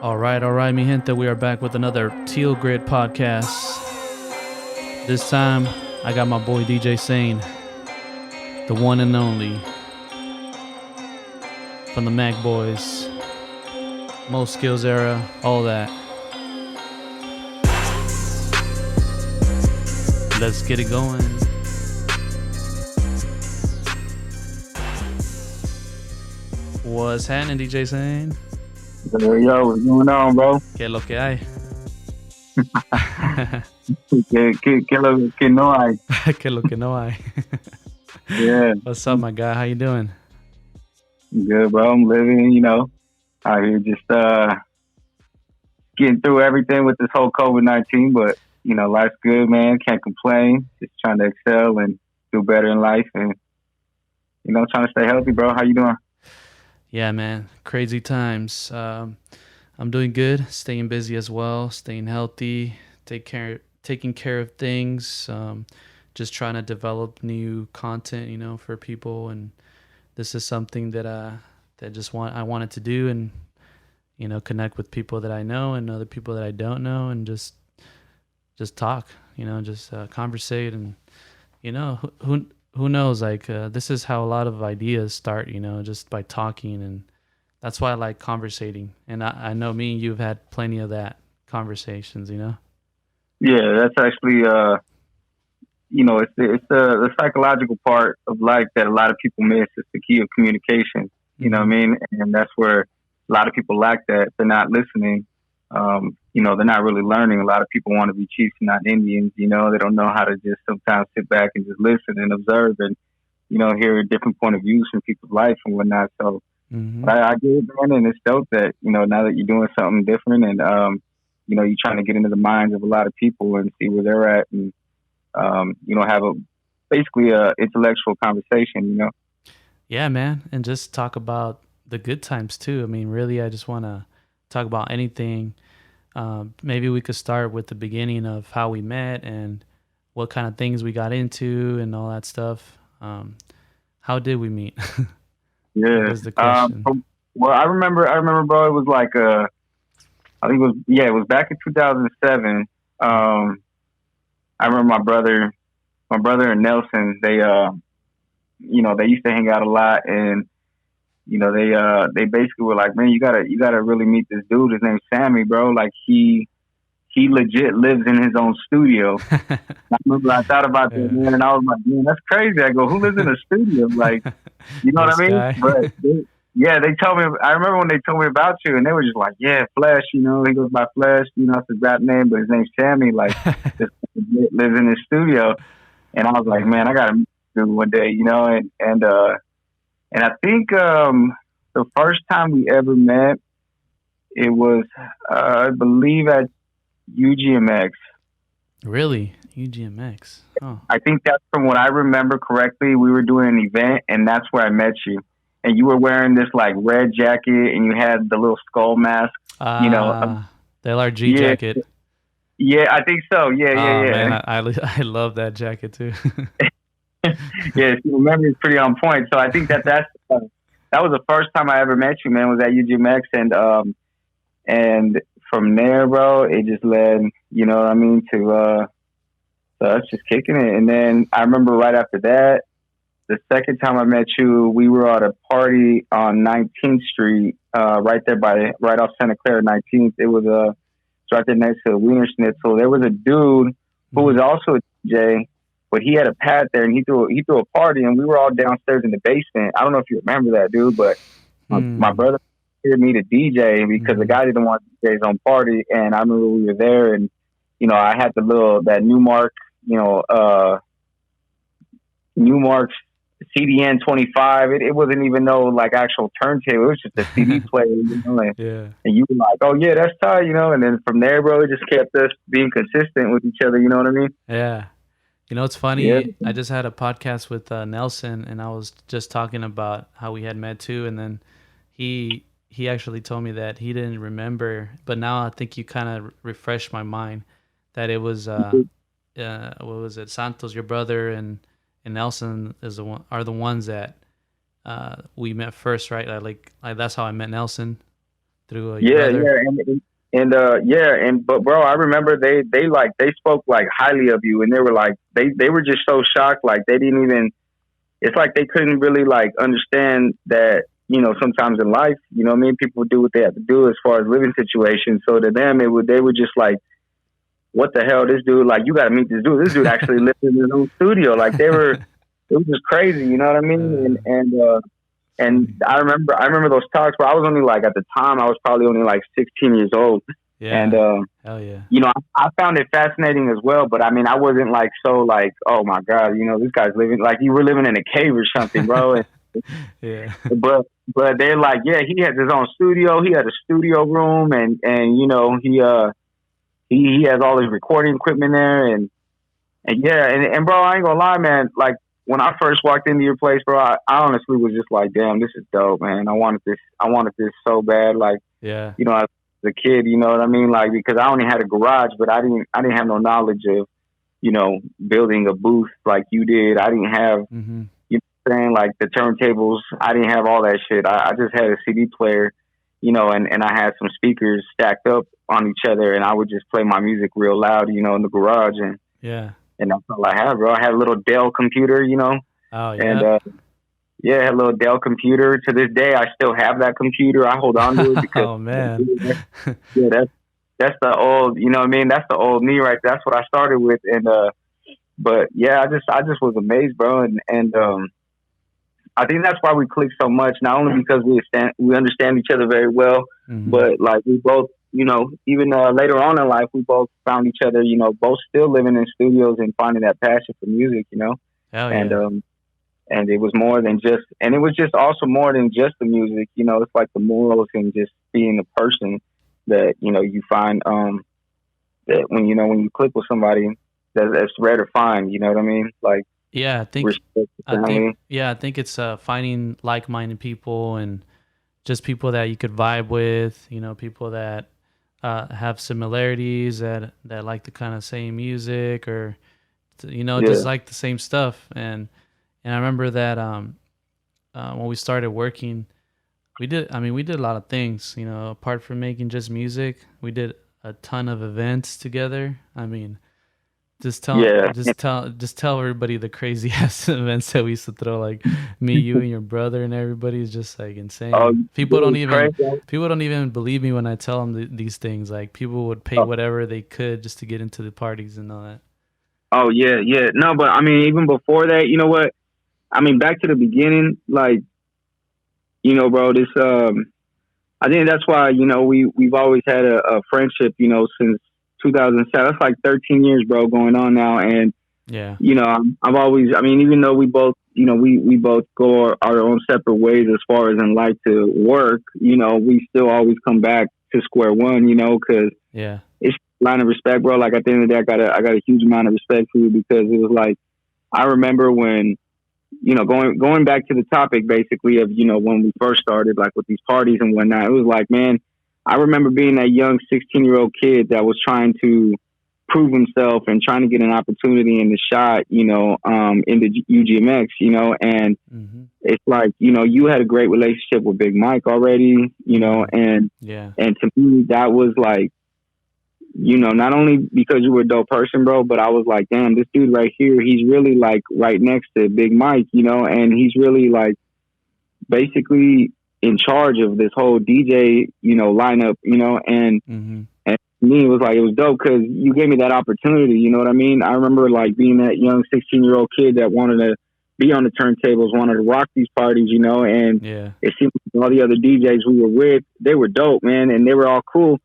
All right, mi gente. We are back with another Teal Grid podcast. This time, I got my boy DJ Sane, the one and only, from the Mac Boys, Most Skills era, all that. Let's get it going. What's happening, DJ Sane? Yo, what's going on, bro? ¿Qué es lo que hay? ¿Qué lo que no hay? ¿Qué es lo que no hay? Yeah. What's up, my guy? How you doing? Good, bro. I'm living, out here just getting through everything with this whole COVID-19, but, life's good, man. Can't complain. Just trying to excel and do better in life and, trying to stay healthy, bro. How you doing? Yeah, man. Crazy times. I'm doing good. Staying busy as well. Staying healthy. Taking care of things. Just trying to develop new content, for people. And this is something that I wanted to do, and connect with people that I know and other people that I don't know, and just talk. Just conversate, and who knows, this is how a lot of ideas start, just by talking, and that's why I like conversating. And I know me and you've had plenty of that conversations, Yeah, that's actually, it's the psychological part of life that a lot of people miss. It's the key of communication, you know what I mean? And that's where a lot of people lack that. They're not listening. They're not really learning. A lot of people want to be chiefs, not Indians. They don't know how to just sometimes sit back and just listen and observe and, hear different point of views from people's life and whatnot. So I get it, man, and it's dope that, now that you're doing something different and, you're trying to get into the minds of a lot of people and see where they're at and, have basically a intellectual conversation, Yeah, man. And just talk about the good times too. I mean, really, I just want to talk about anything. Maybe we could start with the beginning of how we met and what kind of things we got into and all that stuff. How did we meet? Yeah. Was the question. Well, I remember, bro. It was like I think it was back in 2007. I remember my brother and Nelson. They they used to hang out a lot, and they basically were like, man, you gotta really meet this dude. His name's Sammy, bro. Like he legit lives in his own studio. I remember I thought about that, man, and I was like, man, that's crazy. I go, who lives in a studio? Like, you know what I mean? Guy. But they told me. I remember when they told me about you, and they were just like, yeah, Flesh. He goes by Flesh. It's his rap name, but his name's Sammy. Like, just lives in his studio. And I was like, man, I gotta meet this dude one day, and I think the first time we ever met, it was I believe at UGMX. Really? UGMX. Oh. I think that's from what I remember correctly. We were doing an event, and that's where I met you. And you were wearing this like red jacket, and you had the little skull mask. The LRG jacket. Yeah, I think so. Yeah. Man, I love that jacket too. Yeah, your memory is pretty on point. So I think that was the first time I ever met you, man. Was at UGMX, and from there, bro, it just led, to us just kicking it. And then I remember right after that, the second time I met you, we were at a party on 19th Street, right off Santa Clara 19th. It was right there next to the Wiener Schnitzel. There was a dude who was also a DJ, but he had a pad there, and he threw a party, and we were all downstairs in the basement. I don't know if you remember that, dude, but my brother hired me to DJ because the guy didn't want to DJ his own party, and I remember we were there, and I had that Newmark, Newmark CDN 25. It wasn't even no like actual turntable. It was just a CD player, Yeah. And you were like, oh yeah, that's tight, And then from there, bro, it just kept us being consistent with each other. You know what I mean? Yeah. It's funny. Yeah. I just had a podcast with Nelson, and I was just talking about how we had met too, and then he actually told me that he didn't remember, but now I think you kind of refreshed my mind that it was what was it, Santos, your brother, and Nelson are the ones that we met first, right? Like that's how I met Nelson. your Yeah, brother. yeah, but bro, I remember they spoke like highly of you, and they were like they were just so shocked, like they didn't even. It's like they couldn't really like understand that sometimes in life, what I mean, people do what they have to do as far as living situations. So to them, they were just like, what the hell, this dude, like you got to meet this dude. This dude actually lived in his own studio. Like it was just crazy, you know what I mean? And Funny. I remember those talks, but I was only like at the time I was probably only like 16 years old, and Yeah. Hell yeah. I found it fascinating as well. But I mean, I wasn't like so like, oh my god, this guy's living like you were living in a cave or something, bro. And, Yeah. but they're like, yeah, he has his own studio. He had a studio room, and he has all his recording equipment there, and yeah, and bro, I ain't gonna lie, man. Like when I first walked into your place, bro, I honestly was just like, damn, this is dope, man. I wanted this so bad, like Yeah. as a kid, you know what I mean, like because I only had a garage, but I didn't have no knowledge of building a booth like you did. I didn't have Mm-hmm. saying like the turntables. I didn't have all that shit. I just had a CD player, and I had some speakers stacked up on each other, and I would just play my music real loud, in the garage, Yeah. and that's all I had, bro. I had a little Dell computer, Oh and yeah. yeah, I had a little Dell computer. To this day, I still have that computer. I hold on to it because Oh man. yeah, that's the old, you know what I mean. That's the old me, right? That's what I started with, and but yeah, I just was amazed, bro, and I think that's why we click so much. Not only because we understand each other very well, Mm-hmm. but like we both, even later on in life, we both found each other. Both still living in studios and finding that passion for music. Hell And yeah. and it was more than just, and it was just also more than just the music. It's like the morals and just being the person that you find that when you click with somebody that's rare to find. You know what I mean? Like Yeah, respect the family. I think it's finding like-minded people and just people that you could vibe with, people that have similarities that like the kind of same music or just Yeah, like the same stuff. And I remember that when we started working, we did a lot of things, apart from making just music, we did a ton of events together. I mean, yeah. just tell everybody the crazy ass events that we used to throw. Like me, you, and your brother, and everybody is just like Oh, insane. it was crazy. People don't even believe me when I tell them these things. Like people would pay Oh, whatever they could just to get into the parties and all that. oh, yeah, yeah. No, but I mean, even before that, you know what? I mean, back to the beginning, like, bro, this, I think that's why, we've always had a friendship, since 2007. That's like 13 years, bro, going on now. And, Yeah. I've always, I mean, even though we both, we both go our own separate ways as far as in life to work, we still always come back to square one, cause Yeah. it's a line of respect, bro. Like at the end of the day, I got a huge amount of respect for you because it was like, I remember when, going back to the topic basically of, when we first started, like with these parties and whatnot, it was like, man, I remember being that young 16-year-old kid that was trying to prove himself and trying to get an opportunity in the shot, in the UGMX, and Mm-hmm. it's like, you had a great relationship with Big Mike already, Mm-hmm. and Yeah. to me, that was like, not only because you were a dope person, bro, but I was like, damn, this dude right here, he's really like right next to Big Mike, and he's really like basically in charge of this whole DJ, lineup, Mm-hmm. and to me, it was like, it was dope because you gave me that opportunity, you know what I mean? I remember like being that young 16-year-old kid that wanted to be on the turntables, wanted to rock these parties, and Yeah. it seemed like all the other DJs we were with, they were dope, man, and they were all cool.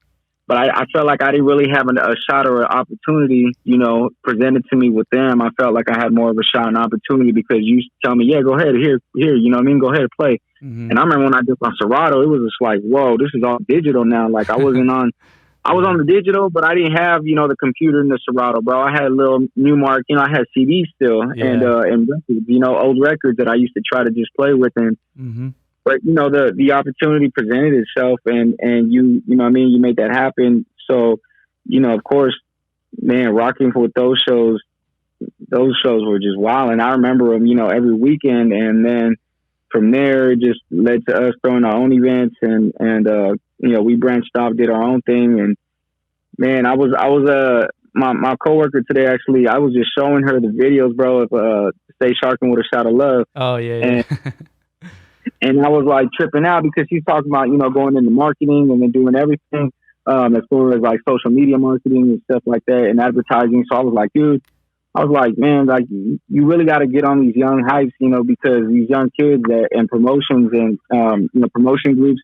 But I felt like I didn't really have a shot or an opportunity, presented to me with them. I felt like I had more of a shot and opportunity because you tell me, yeah, go ahead, here, you know what I mean? Go ahead, play. Mm-hmm. And I remember when I did on Serato, it was just like, whoa, this is all digital now. Like I was Yeah. on the digital, but I didn't have, the computer in the Serato, bro. I had a little Newmark, I had CDs still and Yeah. records, old records that I used to try to just play with. And Mm-hmm. but the opportunity presented itself, and you know what I mean, you made that happen. So of course, man, rocking with those shows were just wild, and I remember them every weekend. And then from there, it just led to us throwing our own events, and we branched off, did our own thing. And man, my coworker today, actually, I was just showing her the videos, bro, of Stay Sharking with a Shot of Love. Oh yeah, and, and I was like tripping out because she's talking about, going into marketing and then doing everything, as far as like social media marketing and stuff like that and advertising. So I was like, dude, man, like you really got to get on these young hypes, because these young kids and promotions and, promotion groups,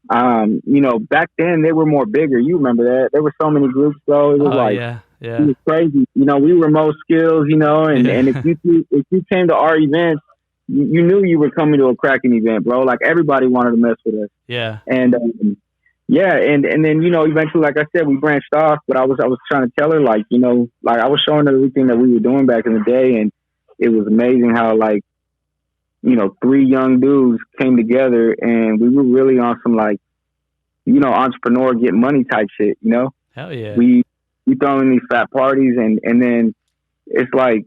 back then they were more bigger. You remember that? There were so many groups, bro. It was yeah. It was crazy. We were most skills, and if you came to our events, you knew you were coming to a cracking event, bro. Like everybody wanted to mess with us. Yeah. And and then eventually, like I said, we branched off. But I was trying to tell her, like I was showing her everything that we were doing back in the day, and it was amazing how like 3 young dudes came together, and we were really on some like entrepreneur get money type shit. Hell yeah. We throw in these fat parties, and then it's like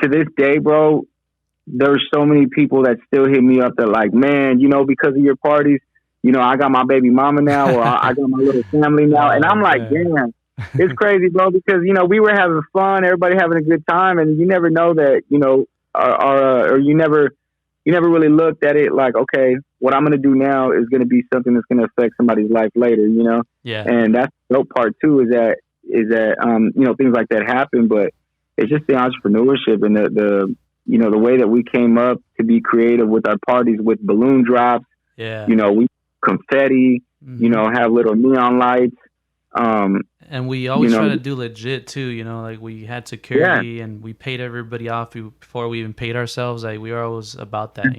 to this day, bro. There's so many people that still hit me up that like, man, because of your parties, I got my baby mama now, or I got my little family now. And I'm like, damn, it's crazy, bro, because, we were having fun, everybody having a good time. And you never know that, or you never really looked at it like, okay, what I'm going to do now is going to be something that's going to affect somebody's life later, Yeah. And that's the dope part too, is that, things like that happen, but it's just the entrepreneurship and the way that we came up to be creative with our parties with balloon drops. Yeah. We confetti, have little neon lights. And we always try to do legit too, like we had security and we paid everybody off before we even paid ourselves. Like we were always about that,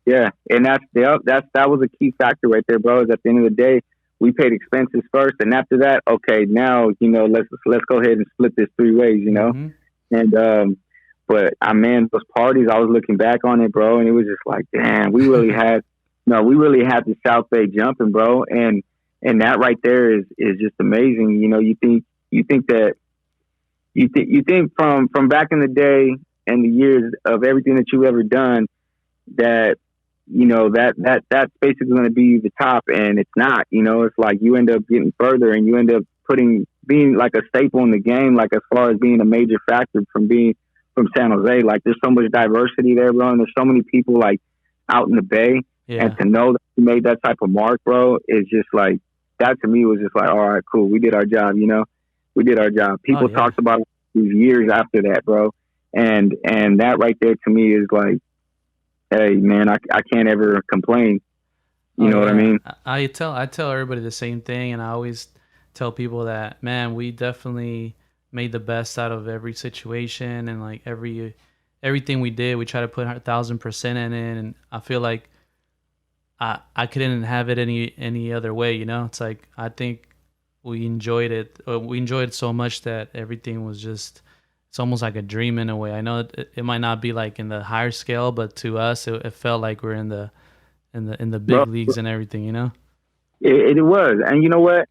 Yeah. And that was a key factor right there, bro, is at the end of the day, we paid expenses first. And after that, okay, now, let's go ahead and split this 3 ways, And, but man, those parties, I was looking back on it, bro, and it was just like, damn, we really had the South Bay jumping, bro, and that right there is just amazing. You think from back in the day and the years of everything that you've ever done that that's basically going to be the top, and it's not. It's like you end up getting further, and you end up being like a staple in the game, like as far as being a major factor from San Jose. Like there's so much diversity there, bro, and there's so many people like out in the Bay, and to know that you made that type of mark, bro, is just like, that to me was just like, all right, cool, we did our job, we did our job. People talked about it these years after that, bro, and that right there to me is like, hey man, I can't ever complain. You know what I mean? I tell everybody the same thing, and I always tell people that, man, we definitely made the best out of every situation, and like everything we did, we try to put 1,000% in it, and I feel like I couldn't have it any other way, It's like I think we enjoyed it. We enjoyed it so much that everything was just, it's almost like a dream in a way. I know it might not be like in the higher scale, but to us, it felt like we're in the big leagues and everything, It was, and you know what?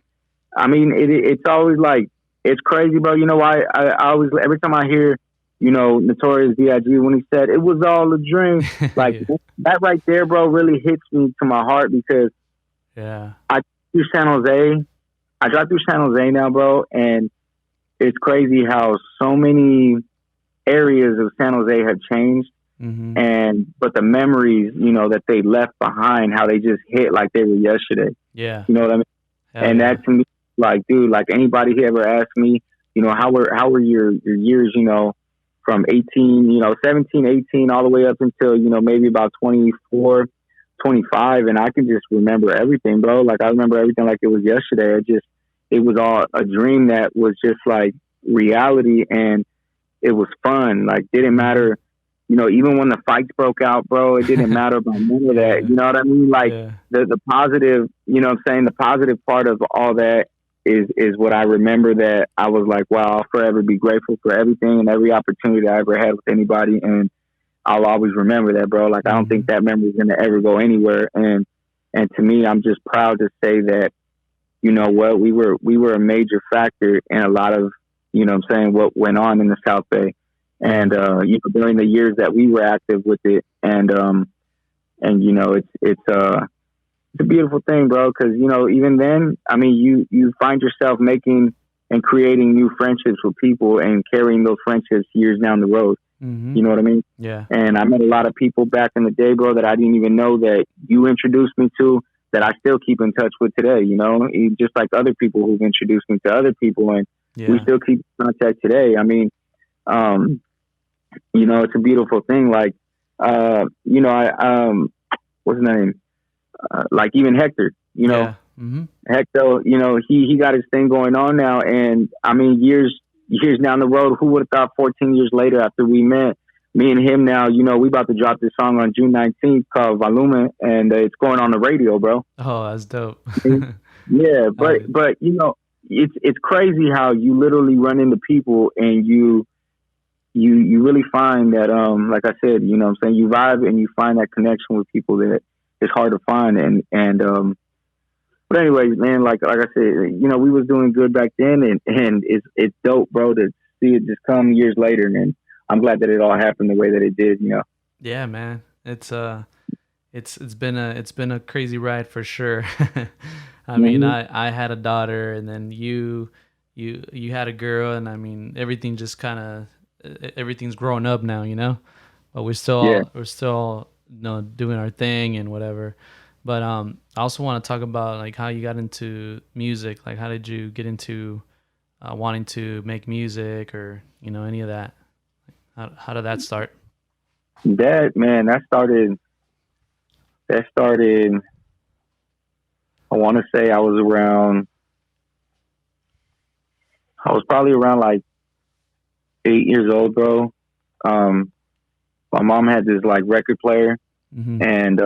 I mean, it's always like, it's crazy, bro. I always, every time I hear, Notorious B.I.G. when he said it was all a dream, like that right there, bro, really hits me to my heart, because I drive through San Jose now, bro, and it's crazy how so many areas of San Jose have changed, but the memories, that they left behind, how they just hit like they were yesterday. Yeah, you know what I mean? And that to me, like, dude, like anybody who ever asked me, how were your years, from 18, 17, 18, all the way up until, maybe about 24, 25. And I can just remember everything, bro. Like I remember everything like it was yesterday. It was all a dream that was just like reality, and it was fun. Like, didn't matter, even when the fights broke out, bro, it didn't matter about none of that. You know what I mean? Like the positive, the positive part of all that is what I remember, that I was like, wow, I'll forever be grateful for everything and every opportunity I ever had with anybody. And I'll always remember that, bro. Like, I don't think that memory is going to ever go anywhere. And to me, I'm just proud to say that, you know what, we were a major factor in a lot of, what went on in the South Bay. And, during the years that we were active with it. And it's a beautiful thing, bro. Because even then, I mean, you find yourself making and creating new friendships with people and carrying those friendships years down the road. Mm-hmm. You know what I mean? Yeah. And I met a lot of people back in the day, bro, that I didn't even know that you introduced me to, that I still keep in touch with today. Just like other people who've introduced me to other people, and we still keep in contact today. I mean, it's a beautiful thing. Like, what's his name? Like even Hector, Mm-hmm. Hector, he got his thing going on now. And I mean, years down the road, who would have thought 14 years later after we met, me and him now, we about to drop this song on June 19th called Volume, and it's going on the radio, bro. Oh, that's dope. Yeah. But it's crazy how you literally run into people and you really find that, like I said, what I'm saying, you vibe and you find that connection with people that it's hard to find. But anyways, man, like I said, we was doing good back then, and it's dope, bro, to see it just come years later. And I'm glad that it all happened the way that it did, Yeah, man. It's been a crazy ride for sure. I mean, I had a daughter, and then you had a girl, and I mean, everything just kind of everything's growing up now, but we're still doing our thing and whatever. But I also want to talk about like how you got into music. Like, how did you get into wanting to make music, or any of that? How did that start? That started. I want to say I was probably around like 8 years old, bro. My mom had this like record player, and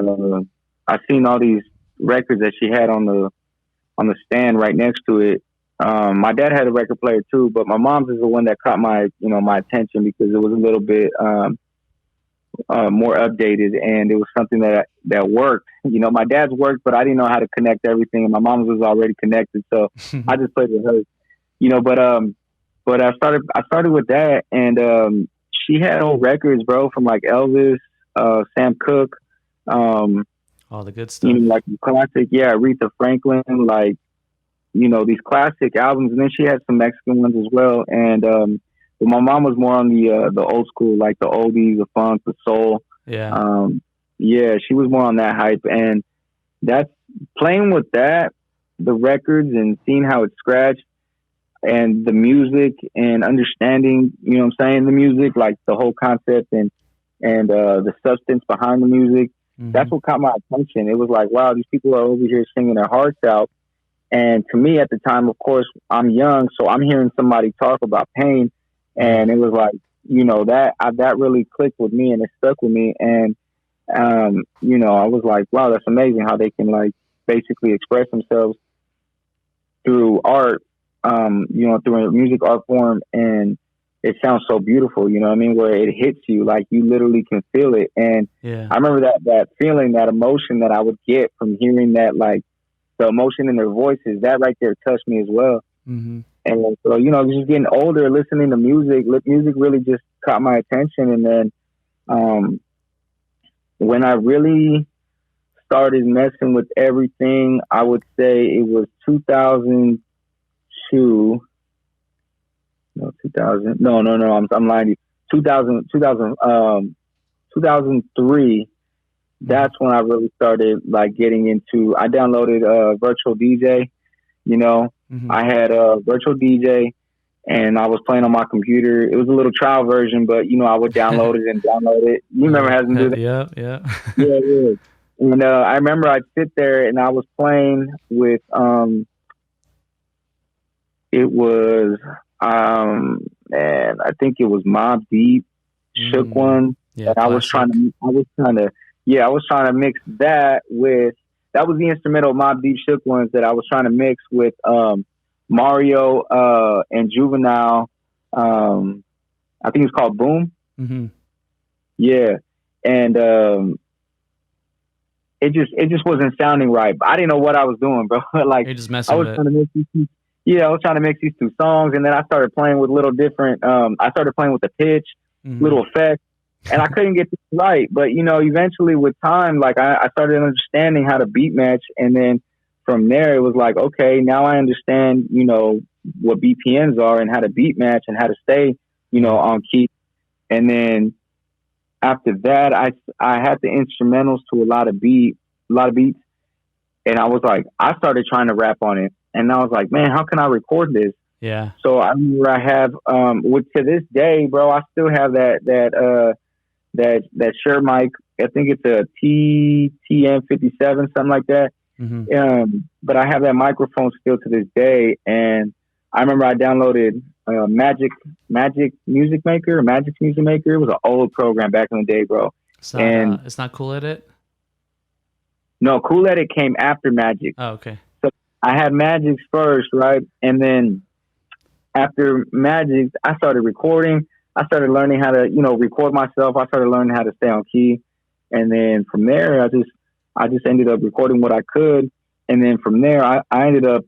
I seen all these records that she had on the stand right next to it. My dad had a record player too, but my mom's is the one that caught my attention because it was a little bit more updated, and it was something that worked. My dad's worked, but I didn't know how to connect everything, and my mom's was already connected, so I just played with her. But I started with that, and she had old records, bro, from like Elvis, Sam Cooke, all the good stuff, like classic, Aretha Franklin, like these classic albums, and then she had some Mexican ones as well. And but my mom was more on the old school, like the oldies, the funk, the soul. She was more on that hype, and that's playing with that, the records, and seeing how it's scratched, and the music, and understanding, the music, like the whole concept, and the substance behind the music. That's what caught my attention. It was like, wow, these people are over here singing their hearts out. And to me at the time, of course, I'm young, so I'm hearing somebody talk about pain, and it was like, that really clicked with me, and it stuck with me. And I was like, wow, that's amazing how they can like basically express themselves through art, through a music art form, and it sounds so beautiful, where it hits you, like you literally can feel it. And I remember that feeling, that emotion that I would get from hearing that, like the emotion in their voices, that right there touched me as well. And so, just getting older, listening to music really just caught my attention. And then when I really started messing with everything, I would say it was 2002. No, 2000. No. I'm lying to you. 2003. That's when I really started like getting into. I downloaded Virtual DJ. I had a Virtual DJ, and I was playing on my computer. It was a little trial version, but I would download it and download it. You remember having to do that? Yeah. And I remember I'd sit there and I was playing with. It was. And I think it was Mobb Deep, Shook One. And I was trying to mix that with, that was the instrumental Mobb Deep Shook Ones that I was trying to mix with Mario and Juvenile. I think it's called Boom. Yeah. And it just wasn't sounding right. But I didn't know what I was doing, bro. Like, you're just messing with it. I was trying to mix these two songs, and then I started playing with little different. I started playing with the pitch, little effects, and I couldn't get this right. But you know, eventually with time, like I started understanding how to beat match, and then from there it was like, okay, now I understand, you know, what BPMs are and how to beat match and how to stay, you know, Yeah. on key. And then after that, I had the instrumentals to a lot of beats, and I was like, I started trying to rap on it, and I was like, man, how can I record this? Yeah. So I remember I have, which to this day, bro, I still have that Shure mic. I think it's a TM57, something like that. Hmm. But I have that microphone still to this day, and I remember I downloaded Magic Music Maker, or Magic Music Maker. It was an old program back in the day, bro. And It's not Cool Edit. no, Cool Edit came after Magic. Oh, okay. So I had Magic's first, right? And then after Magic, I started recording. I started learning how to, you know, record myself. I started learning how to stay on key. And then from there, I just ended up recording what I could. And then from there, I ended up,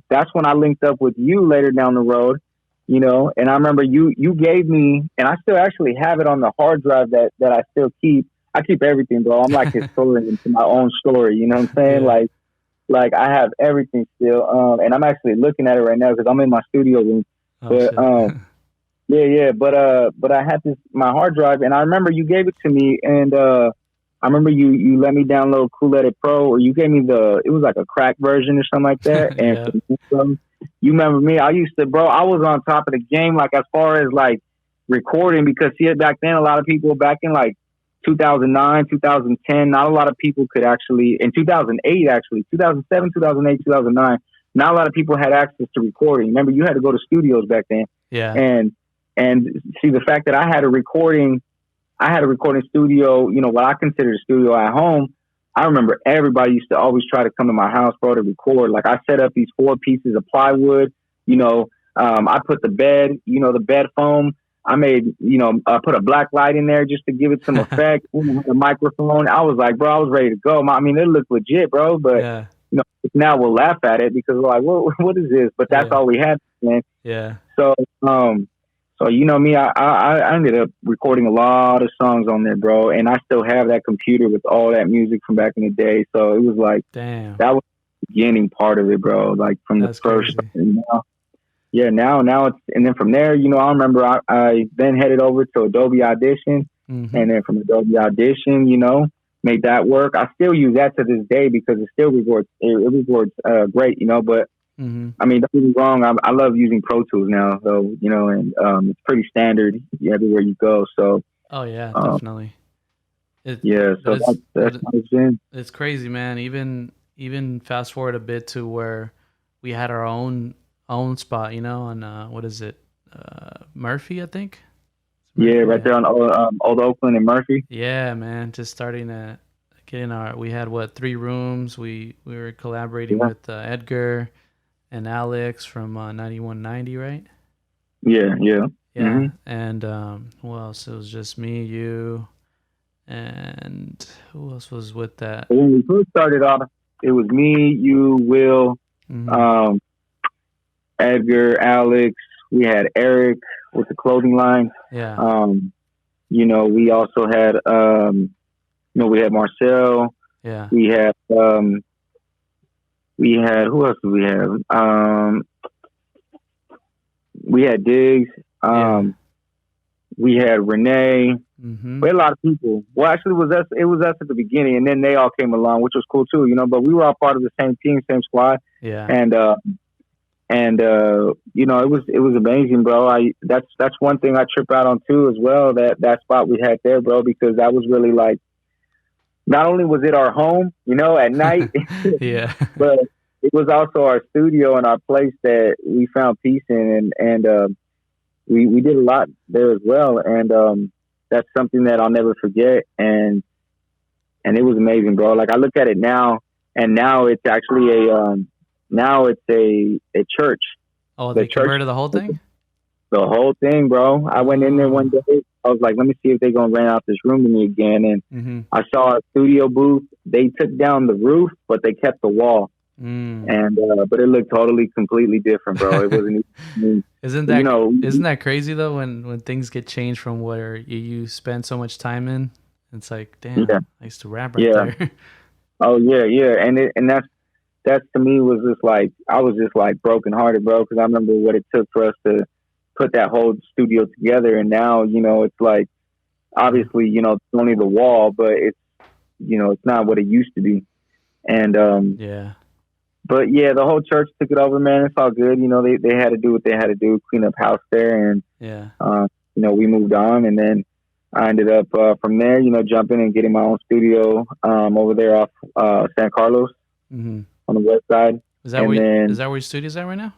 that's when I linked up with you later down the road, you know, and I remember you gave me, and I still actually have it on the hard drive that I still keep. I keep everything, bro. I'm like historian to my own story, you know what I'm saying? Yeah. Like I have everything still. And I'm actually looking at it right now because I'm in my studio room. Oh, But, shit. yeah. But I had my hard drive, and I remember you gave it to me, and, I remember you let me download Cool Edit Pro, or you gave me it was like a crack version or something like that. Yeah. And you remember me, I was on top of the game, like as far as like recording, because see, back then, a lot of people back in like 2009, 2010, not a lot of people could actually, in 2008, actually, 2007, 2008, 2009, not a lot of people had access to recording. Remember, you had to go to studios back then. Yeah. And see, the fact that I had a recording studio, you know, what I consider a studio at home. I remember everybody used to always try to come to my house, bro, to record. Like I set up these 4 pieces of plywood, you know, I put the bed, you know, the bed foam. I made, you know, I put a black light in there just to give it some effect. The microphone. I was like, bro, I was ready to go. I mean, it looked legit, bro, but Yeah. you know, now we'll laugh at it because we're like, what is this? But that's Yeah. all we had, man. Yeah. So you know me, I ended up recording a lot of songs on there, bro, and I still have that computer with all that music from back in the day. So it was like, Damn. that was the beginning part of it, bro. Like from That's the first, crazy. and now it's, and then from there, you know, I remember I then headed over to Adobe Audition, Mm-hmm. and then from Adobe Audition, you know, made that work. I still use that to this day because it still records. It records great, you know, but. Mm-hmm. I mean, don't get me wrong. I love using Pro Tools now, so you know, and it's pretty standard everywhere you go. So, Oh yeah, definitely. yeah. So that's how it's been. It's crazy, man. Even fast forward a bit to where we had our own spot, you know, on what is it, Murphy, I think. Murphy, Yeah, right there on Old Oakland and Murphy. Yeah, man. Just starting to get in we had 3 rooms. We were collaborating with Edgar and Alex from 9190, right? Yeah. Yeah. Mm-hmm. And who else? It was just me, you, and who else was with that? When we first started off, it was me, you, Will, Mm-hmm. Edgar, Alex. We had Eric with the clothing line. Yeah. You know, we also had you know, we had Marcel. Yeah. We had who else did we have? We had Diggs. We had Renee. Mm-hmm. We had a lot of people. Well, actually, it was us at the beginning, and then they all came along, which was cool too, you know. But we were all part of the same team, same squad. Yeah. And you know, it was amazing, bro. That's one thing I trip out on too as well. That spot we had there, bro, because that was really like, not only was it our home, you know, at night, Yeah. but it was also our studio and our place that we found peace in, and we did a lot there as well, and that's something that I'll never forget, and it was amazing, bro. Like I look at it now, and now it's actually a church. Oh, they converted the whole thing? The whole thing, bro. I went in there one day. I was like, let me see if they're going to rent out this room to me again. And I saw a studio booth. They took down the roof, but they kept the wall. And but it looked totally completely different, bro. It wasn't even, Isn't you that know. isn't that crazy though when things get changed from where you spend so much time in? It's like, Yeah, damn, I used to rap right yeah. there. Oh yeah, yeah. And that's to me was just like I was just like brokenhearted, bro, because I remember what it took for us to put that whole studio together, and now it's like Mm. obviously it's only the wall, but it's not what it used to be. And Yeah, but yeah, the whole church took it over, man. It's all good. They had to do what they had to do, clean up house there, and yeah. we moved on, and then I ended up from there, jumping and getting my own studio over there off San Carlos Hmm. on the west side, and Is then that where your studio's at right now?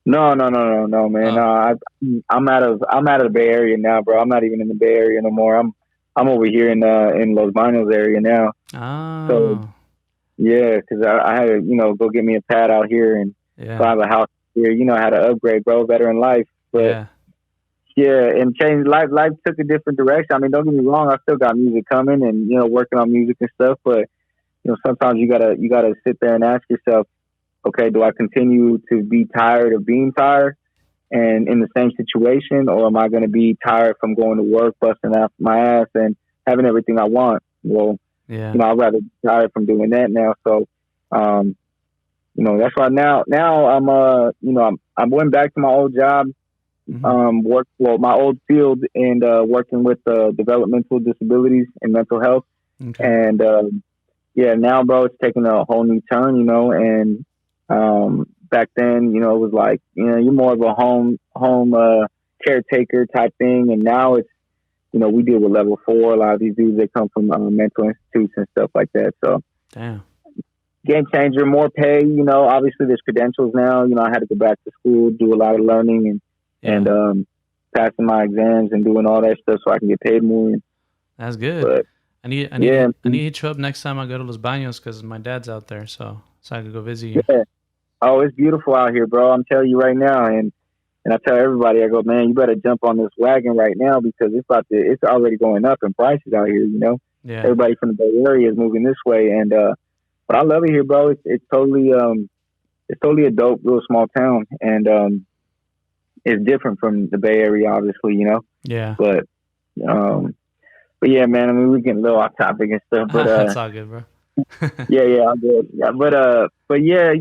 no, man. No, Oh, I'm out of the Bay Area now, bro. I'm not even in the Bay Area no more. I'm over here in Los Banos area now. So oh, yeah, because I had to go get me a pad out here, and so I yeah, have a house here. I had to upgrade, bro. Better in life, but yeah, yeah, and change life. Life took a different direction. I mean, don't get me wrong. I still got music coming, and working on music and stuff. But sometimes you gotta sit there and ask yourself, okay, do I continue to be tired of being tired and in the same situation, or am I going to be tired from going to work, busting out my ass, and having everything I want? Well, yeah. I'd rather be tired from doing that now. So, um, that's why now I went back to my old job, Hmm. my old field, and working with developmental disabilities and mental health, Okay. and yeah, now, bro, it's taking a whole new turn, and back then, it was like, you're more of a home caretaker type thing, and now it's, we deal with level 4. A lot of these dudes they come from mental institutes and stuff like that. So Damn. game changer, more pay. Obviously there's credentials now. I had to go back to school, do a lot of learning, and Yeah, passing my exams and doing all that stuff so I can get paid more. that's good. But yeah, I need to hit you up next time I go to Los Baños because my dad's out there, so I could go visit you. yeah. Oh, it's beautiful out here, bro. I'm telling you right now, and I tell everybody, I go, man, you better jump on this wagon right now because it's already going up in prices out here. Yeah. Everybody from the Bay Area is moving this way, and but I love it here, bro. It's totally a dope little small town, and it's different from the Bay Area, obviously. Yeah. But um, but yeah, man. I mean, we're getting a little off topic and stuff, but That's all good, bro. yeah, I'm good. Yeah, but yeah,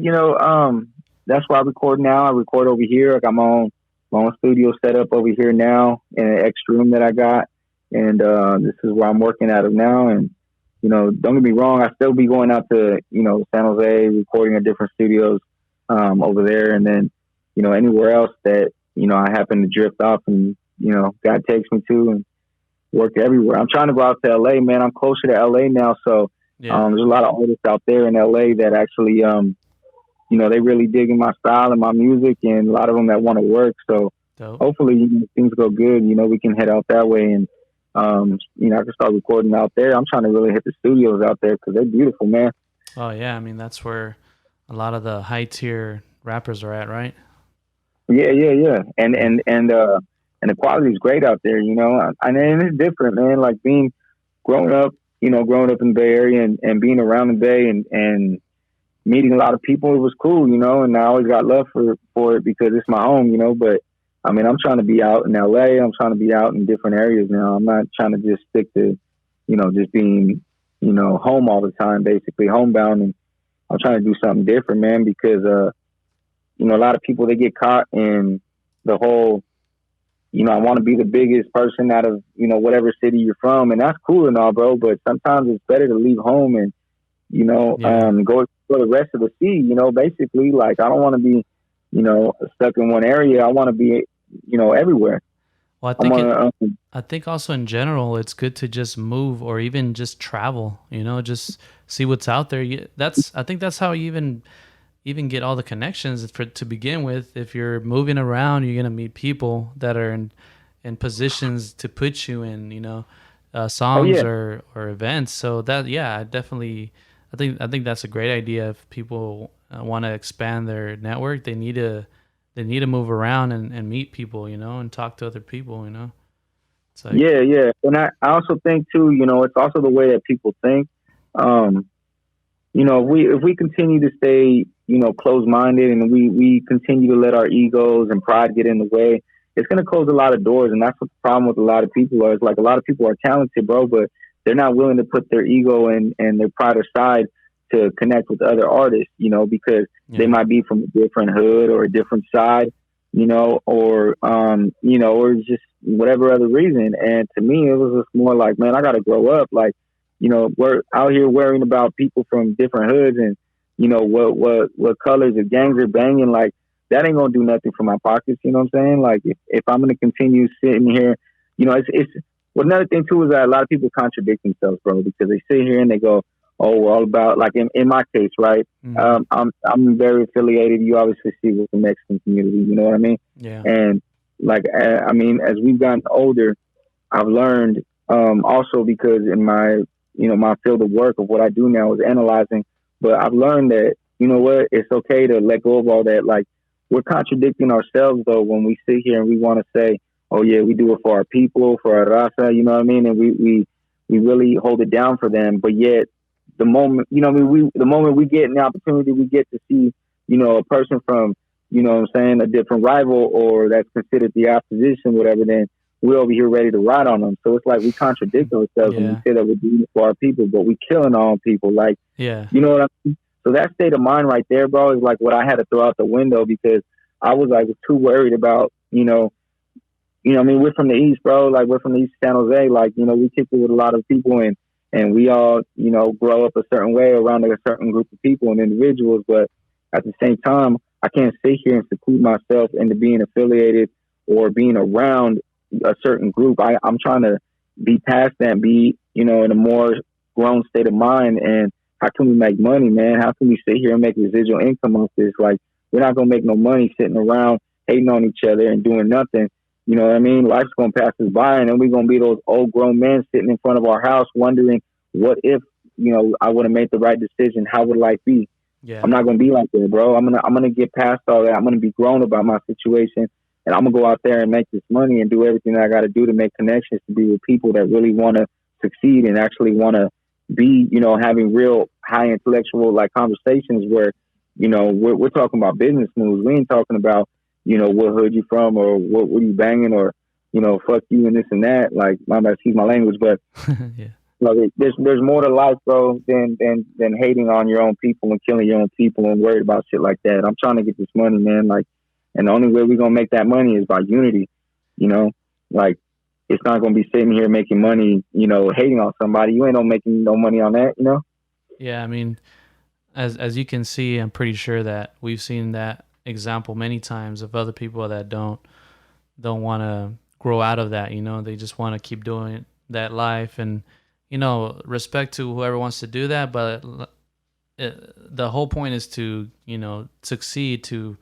that's why I record now. I record over here. I got my own studio set up over here now in an extra room that I got, and this is where I'm working out of now. And don't get me wrong, I still be going out to San Jose, recording at different studios over there, and then anywhere else that I happen to drift off, and God takes me to, and work everywhere. I'm trying to go out to LA, man. I'm closer to LA now, so Yeah. there's a lot of artists out there in LA that actually they really digging my style and my music, and a lot of them that want to work. So Dope. hopefully things go good. We can head out that way, and I can start recording out there. I'm trying to really hit the studios out there because they're beautiful, man. Oh yeah, I mean that's where a lot of the high tier rappers are at, right? Yeah, yeah, yeah. And Yeah. and and uh and the quality is great out there. And it's different, man. Like growing up in the Bay Area, and being around the Bay, and meeting a lot of people, it was cool, and I always got love for it because it's my home, but I mean, I'm trying to be out in LA. I'm trying to be out in different areas now. I'm not trying to just stick to, just being, home all the time, basically homebound. And I'm trying to do something different, man, because, a lot of people, they get caught in the whole, I want to be the biggest person out of, whatever city you're from. And that's cool and all, bro. But sometimes it's better to leave home and, Yeah. go for the rest of the sea, basically. Like, I don't want to be, stuck in one area. I want to be, everywhere. Well, I want to, I think also in general it's good to just move or even just travel, just see what's out there. I think that's how you even get all the connections for to begin with. If you're moving around, you're gonna meet people that are in positions to put you in, oh, songs yeah. or events. So that yeah, I think that's a great idea. If people want to expand their network, they need to move around and meet people, and talk to other people. It's like Yeah, yeah. And I also think, too, it's also the way that people think. Um, if we continue to stay, closed minded, and we continue to let our egos and pride get in the way, it's going to close a lot of doors. And that's what the problem with a lot of people is. Like, a lot of people are talented, bro, but they're not willing to put their ego and their pride aside to connect with other artists, because they might be from a different hood or a different side, or just whatever other reason. And to me, it was just more like, man, I got to grow up. Like, we're out here worrying about people from different hoods and, what colors of gangs are banging. Like, that ain't going to do nothing for my pockets. You know what I'm saying? Like, if I'm going to continue sitting here, it's well, another thing too is that a lot of people contradict themselves, bro, because they sit here and they go, oh, we're all about, like, in my case, right? Mm-hmm. I'm very affiliated. You obviously see with the Mexican community, you know what I mean? Yeah. And like, I mean, as we've gotten older, I've learned, also because in my, my field of work of what I do now is analyzing, but I've learned that, you know what, it's okay to let go of all that. Like, we're contradicting ourselves though when we sit here and we want to say, oh yeah, we do it for our people, for our raza, you know what I mean? And we really hold it down for them, but yet, the moment, the moment we get an opportunity, we get to see, a person from, a different rival or that's considered the opposition, whatever, then we're over here ready to ride on them. So it's like we contradict ourselves when we say that we're doing it for our people, but we killing our own people. Like, you know what I mean? So that state of mind right there, bro, is like what I had to throw out the window because I was like too worried about, I mean, we're from the East, bro. Like, we're from the East San Jose. Like, we kick it with a lot of people and we all, grow up a certain way around a certain group of people and individuals. But at the same time, I can't sit here and seclude myself into being affiliated or being around a certain group. I'm trying to be past that and be, in a more grown state of mind. And how can we make money, man? How can we sit here and make residual income off this? Like, we're not going to make no money sitting around hating on each other and doing nothing. You know what I mean? Life's going to pass us by, and then we're going to be those old grown men sitting in front of our house wondering, what if, I would have made the right decision? How would life be? Yeah. I'm not going to be like that, bro. I'm going to get past all that. I'm going to be grown about my situation, and I'm going to go out there and make this money and do everything that I got to do to make connections, to be with people that really want to succeed and actually want to be, having real high intellectual, like, conversations where, we're talking about business moves. We ain't talking about, what hood you from or what you banging or, fuck you and this and that. Like, my bad, excuse my language, but yeah. Like, there's more to life, bro, than hating on your own people and killing your own people and worried about shit like that. I'm trying to get this money, man. Like, and the only way we're gonna make that money is by unity. Like, it's not gonna be sitting here making money, hating on somebody. You ain't gonna making no money on that, Yeah, I mean, as you can see, I'm pretty sure that we've seen that example many times of other people that don't want to grow out of that. They just want to keep doing that life, and respect to whoever wants to do that. But the whole point is to succeed, to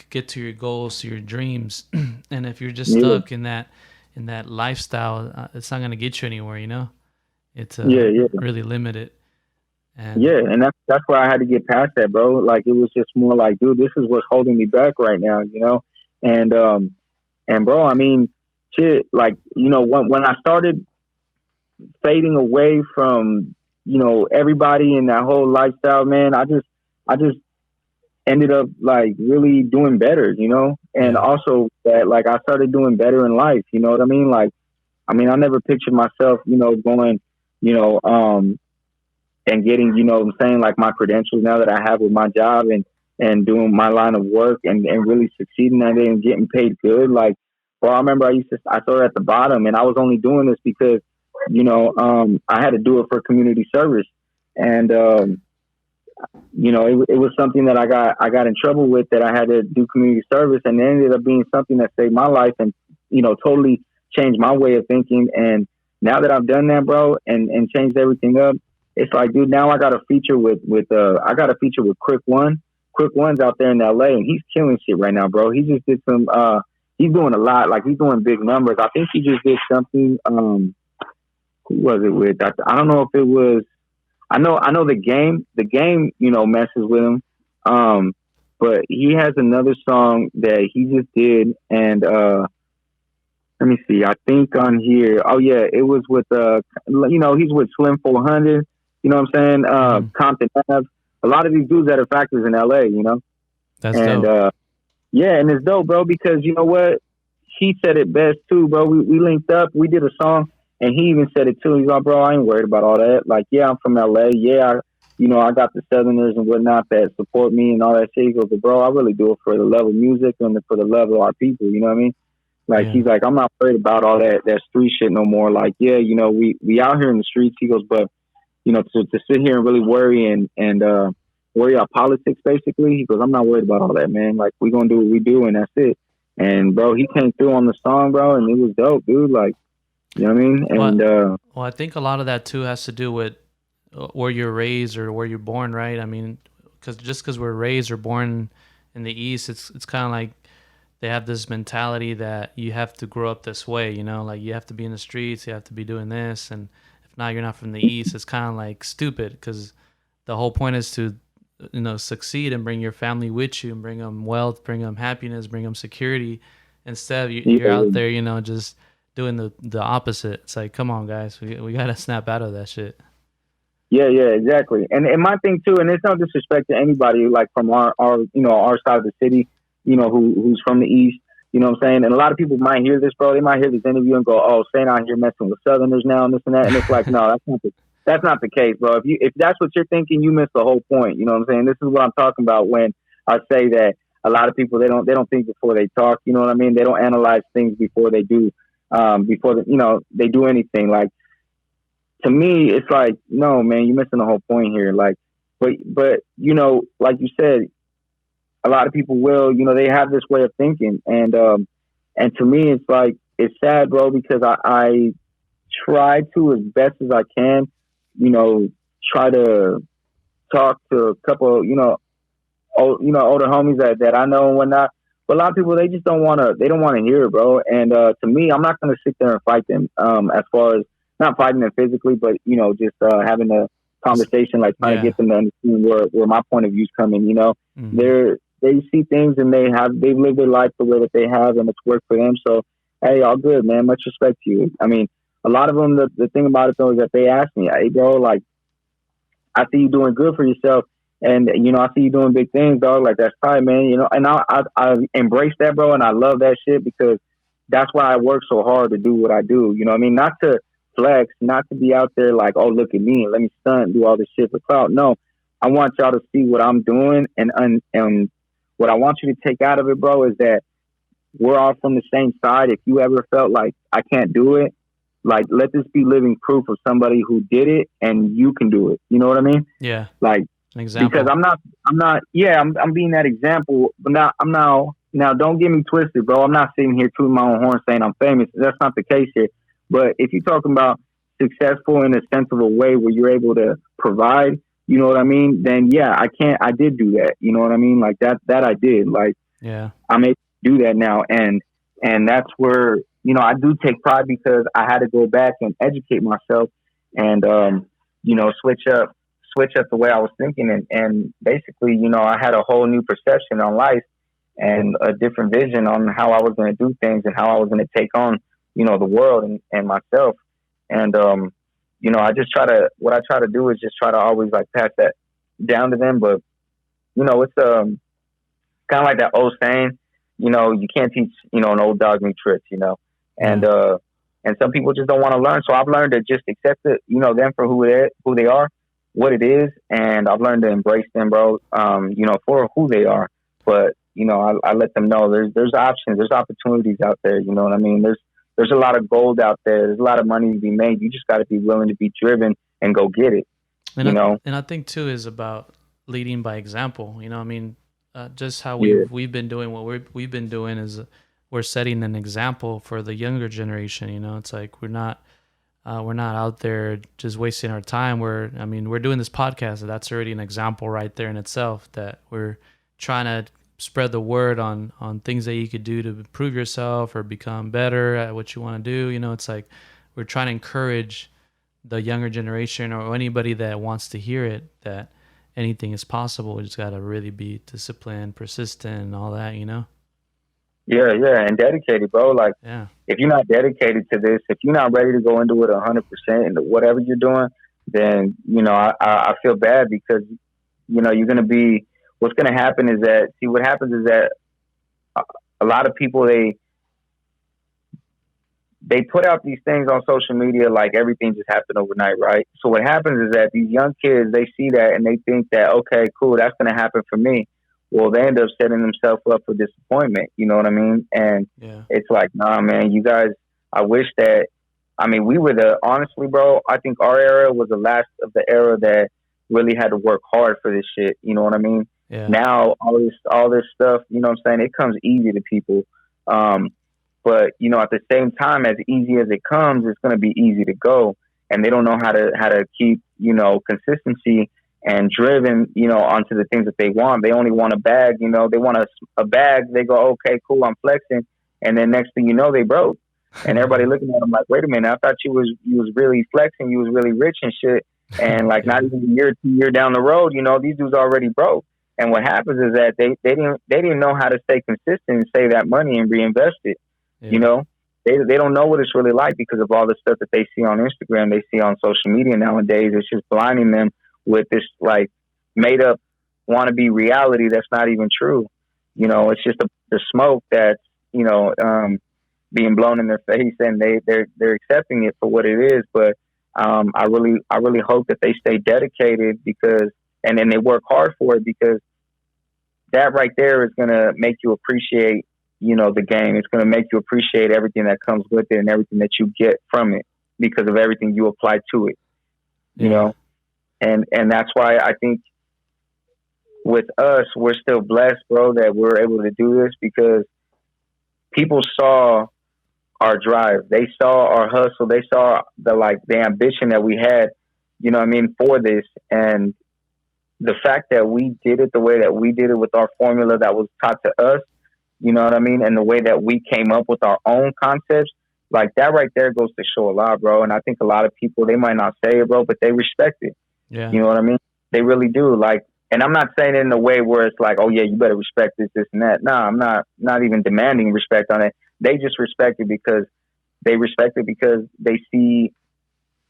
get to your goals, to your dreams. And if you're just stuck in that lifestyle, it's not going to get you anywhere. It's really limited. And and that's why I had to get past that, bro. Like, it was just more like, dude, this is what's holding me back right now, and bro, I mean, shit, like, when I started fading away from, everybody in that whole lifestyle, man, I just ended up, like, really doing better, and also that, like, I started doing better in life, you know what I mean? Like, I mean, I never pictured myself, going, and getting, what I'm saying, like, my credentials now that I have with my job and doing my line of work and really succeeding at it and getting paid good. Like, bro, I remember I started at the bottom, and I was only doing this because, I had to do it for community service. And, it was something that I got in trouble with, that I had to do community service, and it ended up being something that saved my life and, totally changed my way of thinking. And now that I've done that, bro, and changed everything up, it's like, dude, now I got a feature with Quick One. Quick One's out there in LA, and he's killing shit right now, bro. He just did some, he's doing a lot. Like, he's doing big numbers. I think he just did something, who was it with? I don't know if it was, I know the game, messes with him. But he has another song that he just did. And, let me see, I think on here, oh yeah, it was with, he's with Slim 400. You know what I'm saying? Compton Ave. A lot of these dudes that are factors in LA, you know? That's And dope. yeah, and it's dope, bro, because you know what? He said it best too, bro. We linked up, we did a song, and he even said it too. He's like, bro, I ain't worried about all that. Like, yeah, I'm from LA. Yeah, I got the Southerners and whatnot that support me and all that shit. He goes, but bro, I really do it for the love of music and for the love of our people. You know what I mean? Like, Yeah. he's like, I'm not worried about all that street shit no more. Like, yeah, we out here in the streets. He goes, but to sit here and really worry and worry about politics, basically. He goes, I'm not worried about all that, man. Like, we gonna do what we do, and that's it. And bro, he came through on the song, bro, and it was dope, dude. Like, you know what I mean? And Well, I think a lot of that too has to do with where you're raised or where you're born, right? I mean, because we're raised or born in the East, it's kind of like they have this mentality that you have to grow up this way, like you have to be in the streets, you have to be doing this, and if not, you're not from the East. It's kind of like stupid because the whole point is to succeed and bring your family with you and bring them wealth, bring them happiness, bring them security. Instead, you're out there, just doing the opposite. It's like, come on, guys, we gotta snap out of that shit. yeah, exactly. And my thing too, and it's no disrespect to anybody like from our our side of the city, who's from the East. You know what I'm saying? And a lot of people might hear this, bro. They might hear this interview and go, "Oh, Sane out here messing with Southerners now and this and that." And it's like, no, that's not the case, bro. If that's what you're thinking, you miss the whole point. You know what I'm saying? This is what I'm talking about when I say that a lot of people they don't think before they talk. You know what I mean? They don't analyze things before they do, they do anything. Like, to me, it's like, no, man, you're missing the whole point here. Like, but like you said, a lot of people will, they have this way of thinking, and to me, it's like it's sad, bro, because I try to as best as I can, try to talk to a couple, older homies that I know and whatnot. But a lot of people they just don't want to hear it, bro. And to me, I'm not gonna sit there and fight them. As far as not fighting them physically, but just having a conversation, like trying to get them to understand where my point of view is coming. They see things and they've lived their life the way that they have, and it's worked for them. So hey, all good, man. Much respect to you. I mean, a lot of them. The thing about it though is that they ask me, hey, bro, like I see you doing good for yourself. And, I see you doing big things, dog. Like, that's tight, man. And I embrace that, bro. And I love that shit because that's why I work so hard to do what I do. You know what I mean? Not to flex, not to be out there like, oh, look at me. Let me stunt, do all this shit for clout. No, I want y'all to see what I'm doing. And what I want you to take out of it, bro, is that we're all from the same side. If you ever felt like I can't do it, like, let this be living proof of somebody who did it and you can do it. You know what I mean? Yeah. Like, example. Because I'm being that example, but now don't get me twisted, bro. I'm not sitting here tooting my own horn saying I'm famous. That's not the case here. But if you're talking about successful in a sense of a way where you're able to provide, you know what I mean? Then yeah, I did do that. You know what I mean? Like that I did. Like, yeah, I'm able to do that now. And that's where, I do take pride because I had to go back and educate myself and, switch up the way I was thinking. And basically, I had a whole new perception on life and a different vision on how I was going to do things and how I was going to take on, the world and myself. And, what I try to do is just try to always like pass that down to them. But, it's kind of like that old saying, you can't teach, an old dog new tricks, and some people just don't want to learn. So I've learned to just accept it, them for who they are, what it is. And I've learned to embrace them, bro, for who they are. But, I let them know there's options, there's opportunities out there. You know what I mean? There's a lot of gold out there. There's a lot of money to be made. You just got to be willing to be driven and go get it. And I think too is about leading by example. I mean, just how we've been doing what we've been doing is we're setting an example for the younger generation. It's like we're not out there just wasting our time. We're doing this podcast. So that's already an example right there in itself that we're trying to spread the word on things that you could do to improve yourself or become better at what you want to do. It's like we're trying to encourage the younger generation or anybody that wants to hear it that anything is possible. We just got to really be disciplined, persistent, and all that, Yeah, and dedicated, bro. Like, if you're not dedicated to this, if you're not ready to go into it 100% into whatever you're doing, then, I feel bad because, you're going to be, what's going to happen is that, see, what happens is that a lot of people, they put out these things on social media like everything just happened overnight, right? So what happens is that these young kids, they see that and they think that, okay, cool, that's going to happen for me. Well, they end up setting themselves up for disappointment. You know what I mean? And it's like, nah, man, you guys, I wish that, we were honestly, bro, I think our era was the last of the era that really had to work hard for this shit. You know what I mean? Yeah. Now, all this stuff, you know what I'm saying? It comes easy to people. But, at the same time, as easy as it comes, it's going to be easy to go. And they don't know how to keep, consistency and driven, onto the things that they want. They only want a bag, they want a bag. They go, okay, cool, I'm flexing. And then next thing you know, they broke. And everybody looking at them like, wait a minute, I thought you was really flexing, you was really rich and shit. And like not even a year, 2 years down the road, these dudes already broke. And what happens is that they didn't know how to stay consistent and save that money and reinvest it. Yeah. They don't know what it's really like because of all the stuff that they see on Instagram, they see on social media nowadays. It's just blinding them with this like made up wannabe reality that's not even true. It's just the smoke that's being blown in their face, and they're accepting it for what it is. But I really hope that they stay dedicated and then they work hard for it, because that right there is gonna make you appreciate the game. It's going to make you appreciate everything that comes with it and everything that you get from it because of everything you apply to it, and that's why I think with us, we're still blessed, bro, that we're able to do this, because people saw our drive. They saw our hustle. They saw the ambition that we had, for this. And the fact that we did it the way that we did it with our formula that was taught to us, you know what I mean? And the way that we came up with our own concepts, like that right there goes to show a lot, bro. And I think a lot of people, they might not say it, bro, but they respect it. Yeah. You know what I mean? They really do. Like, and I'm not saying it in a way where it's like, oh yeah, you better respect this, and that. No, I'm not even demanding respect on it. They just respect it because they see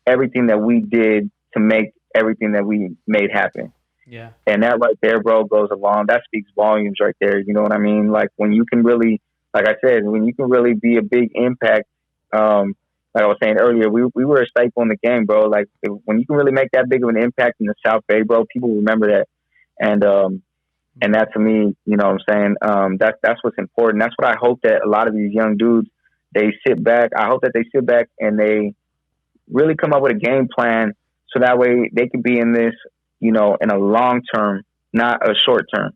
everything that we did to make everything that we made happen. Yeah. And that right there, bro, goes along. That speaks volumes right there. You know what I mean? Like when you can really, like I said, when you can really be a big impact, like I was saying earlier, we were a staple in the game, bro. Like when you can really make that big of an impact in the South Bay, bro, people remember that. And that to me, you know what I'm saying? That's what's important. That's what I hope that a lot of these young dudes, they sit back. I hope that they sit back and they really come up with a game plan so that way they can be in this, in a long term, not a short term.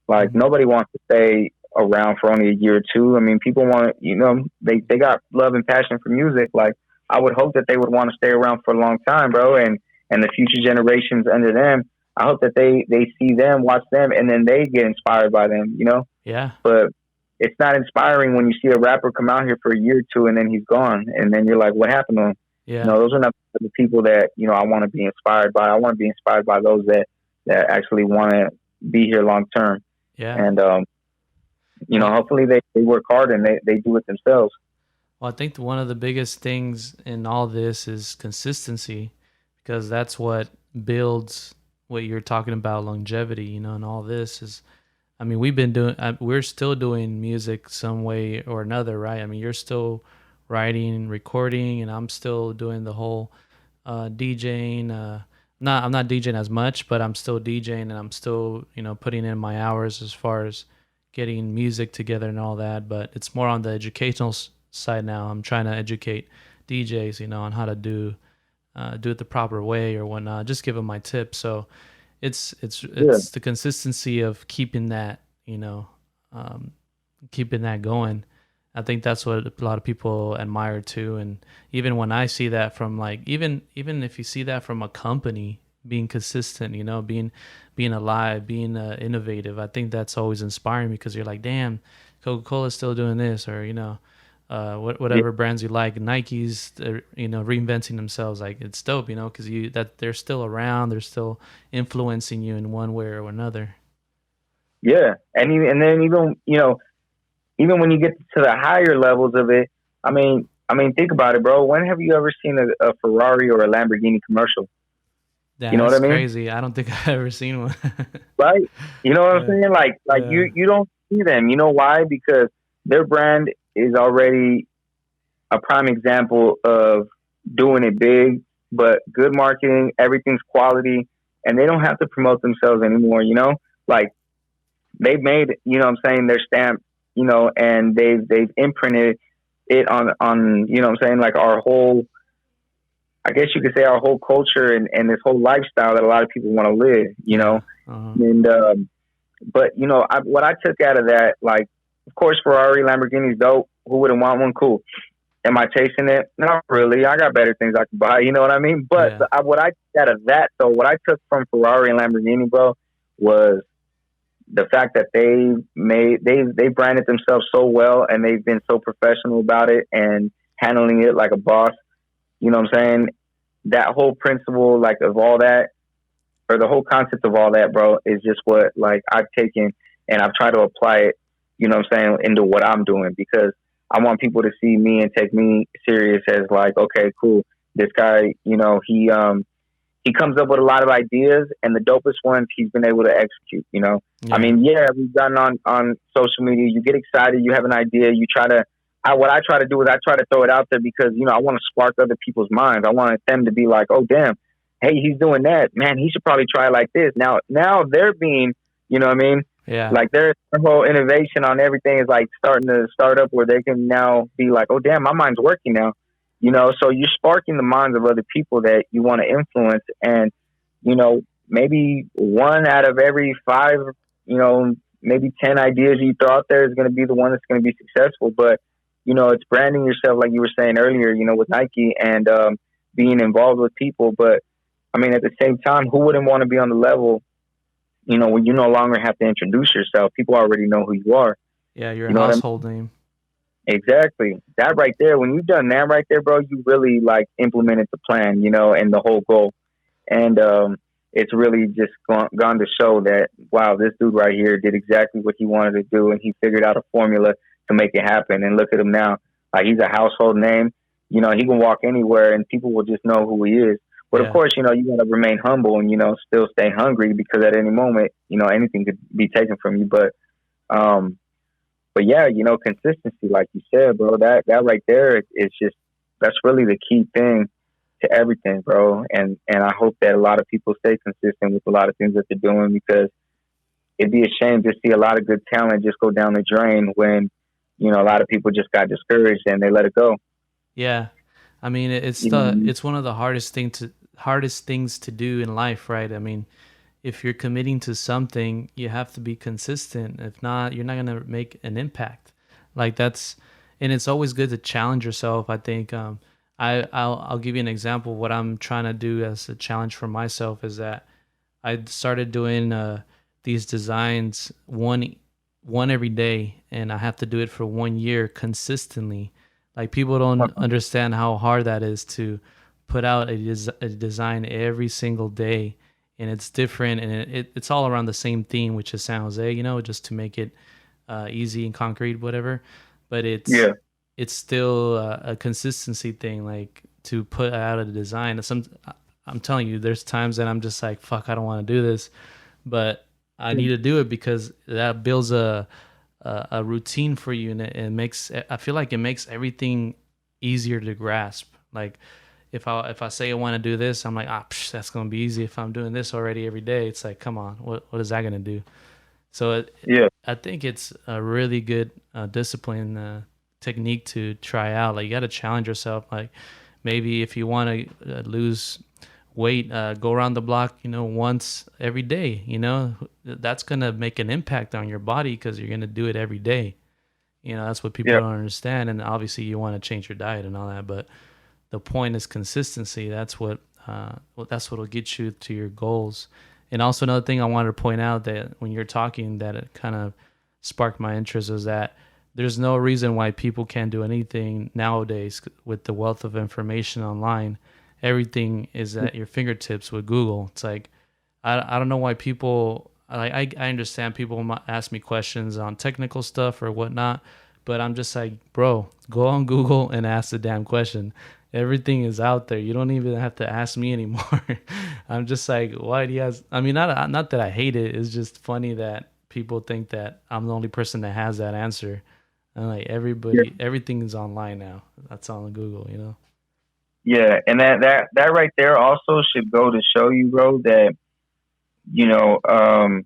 Like nobody wants to stay around for only a year or two. I mean, people want, they got love and passion for music. Like I would hope that they would want to stay around for a long time, bro. And the future generations under them, I hope that they see them, watch them, and then they get inspired by them, Yeah. But it's not inspiring when you see a rapper come out here for a year or two and then he's gone. And then you're like, what happened to him? Yeah. Those are not the people that, I want to be inspired by. I want to be inspired by those that actually want to be here long term. Yeah. And, hopefully they work hard and they do it themselves. Well, I think one of the biggest things in all this is consistency, because that's what builds what you're talking about, longevity, and all this is, we're still doing music some way or another, right? I mean, you're still writing, recording, and I'm still doing the whole DJing. I'm not DJing as much, but I'm still DJing, and I'm still, putting in my hours as far as getting music together and all that. But it's more on the educational side now. I'm trying to educate DJs, on how to do it the proper way or whatnot. Just give them my tips. So it's the consistency of keeping that, keeping that going. I think that's what a lot of people admire too. And even when I see that from even if you see that from a company being consistent, being alive, being innovative, I think that's always inspiring, because you're like, damn, Coca-Cola's still doing this, or, whatever brands you like, Nike's, reinventing themselves. Like it's dope, because that they're still around, they're still influencing you in one way or another. Yeah. And then even when you get to the higher levels of it, I mean, think about it, bro. When have you ever seen a Ferrari or a Lamborghini commercial? You know what That's I mean? crazy. I don't think I've ever seen one. Right? You know what I'm Yeah, saying? Like yeah, you don't see them. You know why? Because their brand is already a prime example of doing it big, but good marketing, everything's quality, and they don't have to promote themselves anymore, you know? Like they've made, you know what I'm saying, their stamp, you know, and they've imprinted it on, you know what I'm saying, like our whole, I guess you could say our whole culture and this whole lifestyle that a lot of people want to live, you yeah. know? Uh-huh. And but you know, what I took out of that, like, of course, Ferrari, Lamborghini's dope. Who wouldn't want one? Cool. Am I chasing it? Not really. I got better things I can buy. You know what I mean? But Yeah, what I took out of that, though, what I took from Ferrari and Lamborghini, bro, was the fact that they branded themselves so well and they've been so professional about it and handling it like a boss. You know what I'm saying? That whole principle, like of all that, or the whole concept of all that, bro, is just what like I've taken and I've tried to apply it, you know what I'm saying, into what I'm doing because I want people to see me and take me serious as like, okay, cool. This guy, you know, he comes up with a lot of ideas and the dopest ones he's been able to execute, you know. I yeah, mean, yeah, we've done on social media, you get excited, you have an idea, you try to what I try to do is I try to throw it out there because, you know, I want to spark other people's minds. I want them to be like, oh damn, hey, he's doing that. Man, he should probably try it like this. Now they're being, you know what I mean? yeah, Like their whole innovation on everything is like starting to start up where they can now be like, oh damn, my mind's working now. You know, so you're sparking the minds of other people that you want to influence and, you know, maybe one out of every five, you know, maybe 10 ideas you throw out there is going to be the one that's going to be successful. But, you know, it's branding yourself like you were saying earlier, you know, with Nike and being involved with people. But I mean, at the same time, who wouldn't want to be on the level, you know, when you no longer have to introduce yourself? People already know who you are. yeah. Your You know what I mean? household name. Exactly. That right there, when you've done that right there, bro, you really like implemented the plan, you know, and the whole goal. And it's really just gone to show that, wow, this dude right here did exactly what he wanted to do and he figured out a formula to make it happen. And look at him now. Like he's a household name. You know, he can walk anywhere and people will just know who he is. But of Yeah, course, you know, you got to remain humble and, you know, still stay hungry because at any moment, you know, anything could be taken from you. Um, but yeah, you know, consistency, like you said, bro, that right there is just, that's really the key thing to everything, bro. And I hope that a lot of people stay consistent with a lot of things that they're doing because it'd be a shame to see a lot of good talent just go down the drain when, you know, a lot of people just got discouraged and they let it go. yeah. I mean, You know what I mean? it's one of the hardest things to do in life, right? I mean, if you're committing to something, you have to be consistent. If not, you're not gonna make an impact. Like that's, and it's always good to challenge yourself. I think I'll give you an example. What I'm trying to do as a challenge for myself is that I started doing these designs one every day, and I have to do it for 1 year consistently. Like people don't understand how hard that is to put out a design every single day, and it's different, and it's all around the same theme, which is San Jose, you know, just to make it easy and concrete, whatever. But Yeah, it's still a consistency thing, like to put out a design. I'm telling you, there's times that I'm just like, fuck, I don't want to do this, but I need to do it because that builds a routine for you, and it makes, I feel like it makes everything easier to grasp. Like if I say I want to do this, I'm like, that's gonna be easy. If I'm doing this already every day, it's like, come on, what is that gonna do? So yeah, I think it's a really good discipline technique to try out. Like you got to challenge yourself. Like maybe if you want to lose weight, go around the block, you know, once every day. You know, that's gonna make an impact on your body because you're gonna do it every day. You know, that's what people yeah, don't understand. And obviously, you want to change your diet and all that, but the point is consistency. That's what'll get you to your goals. And also another thing I wanted to point out that when you're talking, that it kind of sparked my interest is that there's no reason why people can't do anything nowadays with the wealth of information online. Everything is at your fingertips with Google. It's like I don't know why people, I understand people might ask me questions on technical stuff or whatnot, But I'm just like, bro, go on Google and ask the damn question. Everything is out there. You don't even have to ask me anymore. I'm just like, why do you guys? I mean, not that I hate it. It's just funny that people think that I'm the only person that has that answer. And like everything is online now. That's on Google, you know? Yeah, and that right there also should go to show you, bro, that you know, a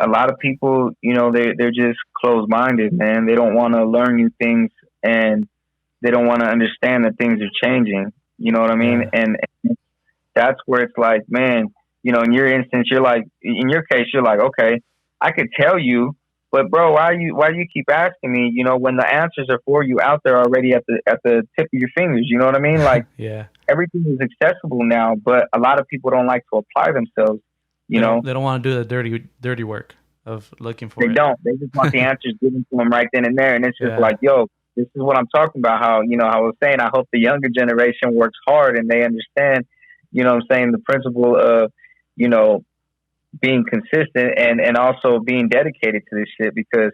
lot of people, you know, they're just closed minded, man. They don't want to learn new things, and they don't want to understand that things are changing. You know what I mean? Yeah. And that's where it's like, man, you know, in your instance, you're like, in your case, you're like, okay, I could tell you, but bro, why do you keep asking me? You know, when the answers are for you out there already at the tip of your fingers. You know what I mean? Like, Yeah. everything is accessible now, but a lot of people don't like to apply themselves. You know, They don't want to do the dirty work of looking for they it. don't. They just want the answers given to them right then and there, and it's just Yeah. like, yo, this is what I'm talking about. How, you know, I was saying, I hope the younger generation works hard and they understand, you know what I'm saying, the principle of, you know, being consistent and also being dedicated to this shit, because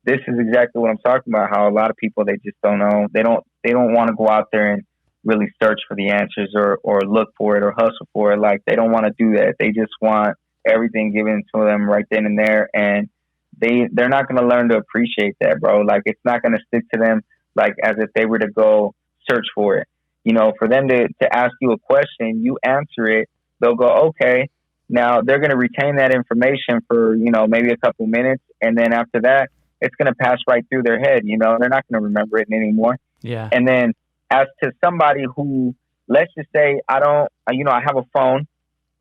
this is exactly what I'm talking about. How a lot of people, they just don't know. They don't want to go out there and really search for the answers or look for it or hustle for it. Like, they don't want to do that. They just want everything given to them right then and there, and they're not going to learn to appreciate that, bro. Like, it's not going to stick to them like as if they were to go search for it. You know, for them to ask you a question, you answer it, they'll go, okay. Now they're going to retain that information for, you know, maybe a couple minutes, and then after that, it's going to pass right through their head. You know, they're not going to remember it anymore. Yeah. And then, as to somebody who, let's just say, I have a phone,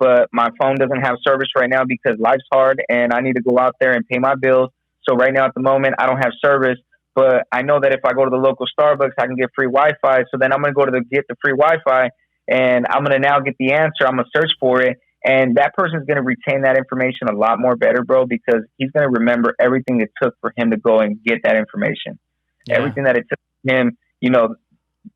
but my phone doesn't have service right now because life's hard and I need to go out there and pay my bills. So right now at the moment, I don't have service, but I know that if I go to the local Starbucks, I can get free Wi-Fi. So then I'm going to go to get the free Wi-Fi, and I'm going to now get the answer. I'm going to search for it. And that person's going to retain that information a lot more better, bro, because he's going to remember everything it took for him to go and get that information. Yeah. Everything that it took him, you know,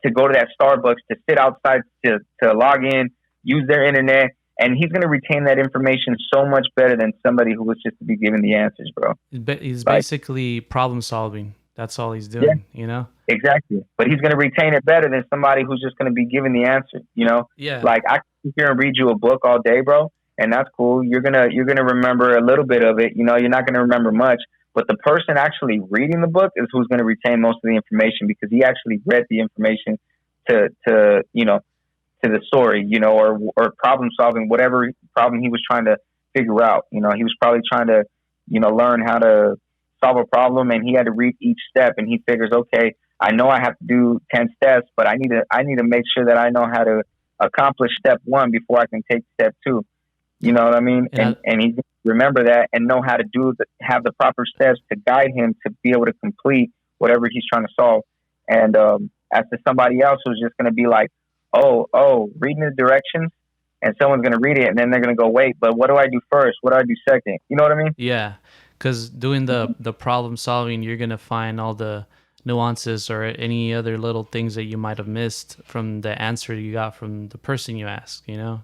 to go to that Starbucks, to sit outside, to log in, use their internet, and he's going to retain that information so much better than somebody who was just to be given the answers, bro. He's basically problem solving. That's all he's doing, you know? Exactly. But he's going to retain it better than somebody who's just going to be given the answer, you know? Yeah. Like, I can sit here and read you a book all day, bro, and that's cool. You're going to remember a little bit of it. You know, you're not going to remember much. But the person actually reading the book is who's going to retain most of the information, because he actually read the information to you know, to the story, you know, or problem solving, whatever problem he was trying to figure out. You know, he was probably trying to, you know, learn how to solve a problem, and he had to read each step, and he figures, okay, I know I have to do 10 steps, but I need to make sure that I know how to accomplish step 1 before I can take step 2. You know what I mean? And he's going to remember that and know how to have the proper steps to guide him to be able to complete whatever he's trying to solve. And as to somebody else who's just going to be like, oh, reading the directions, and someone's going to read it, and then they're going to go, wait, but what do I do first? What do I do second? You know what I mean? Yeah, because doing the problem solving, you're going to find all the nuances or any other little things that you might have missed from the answer you got from the person you asked, you know?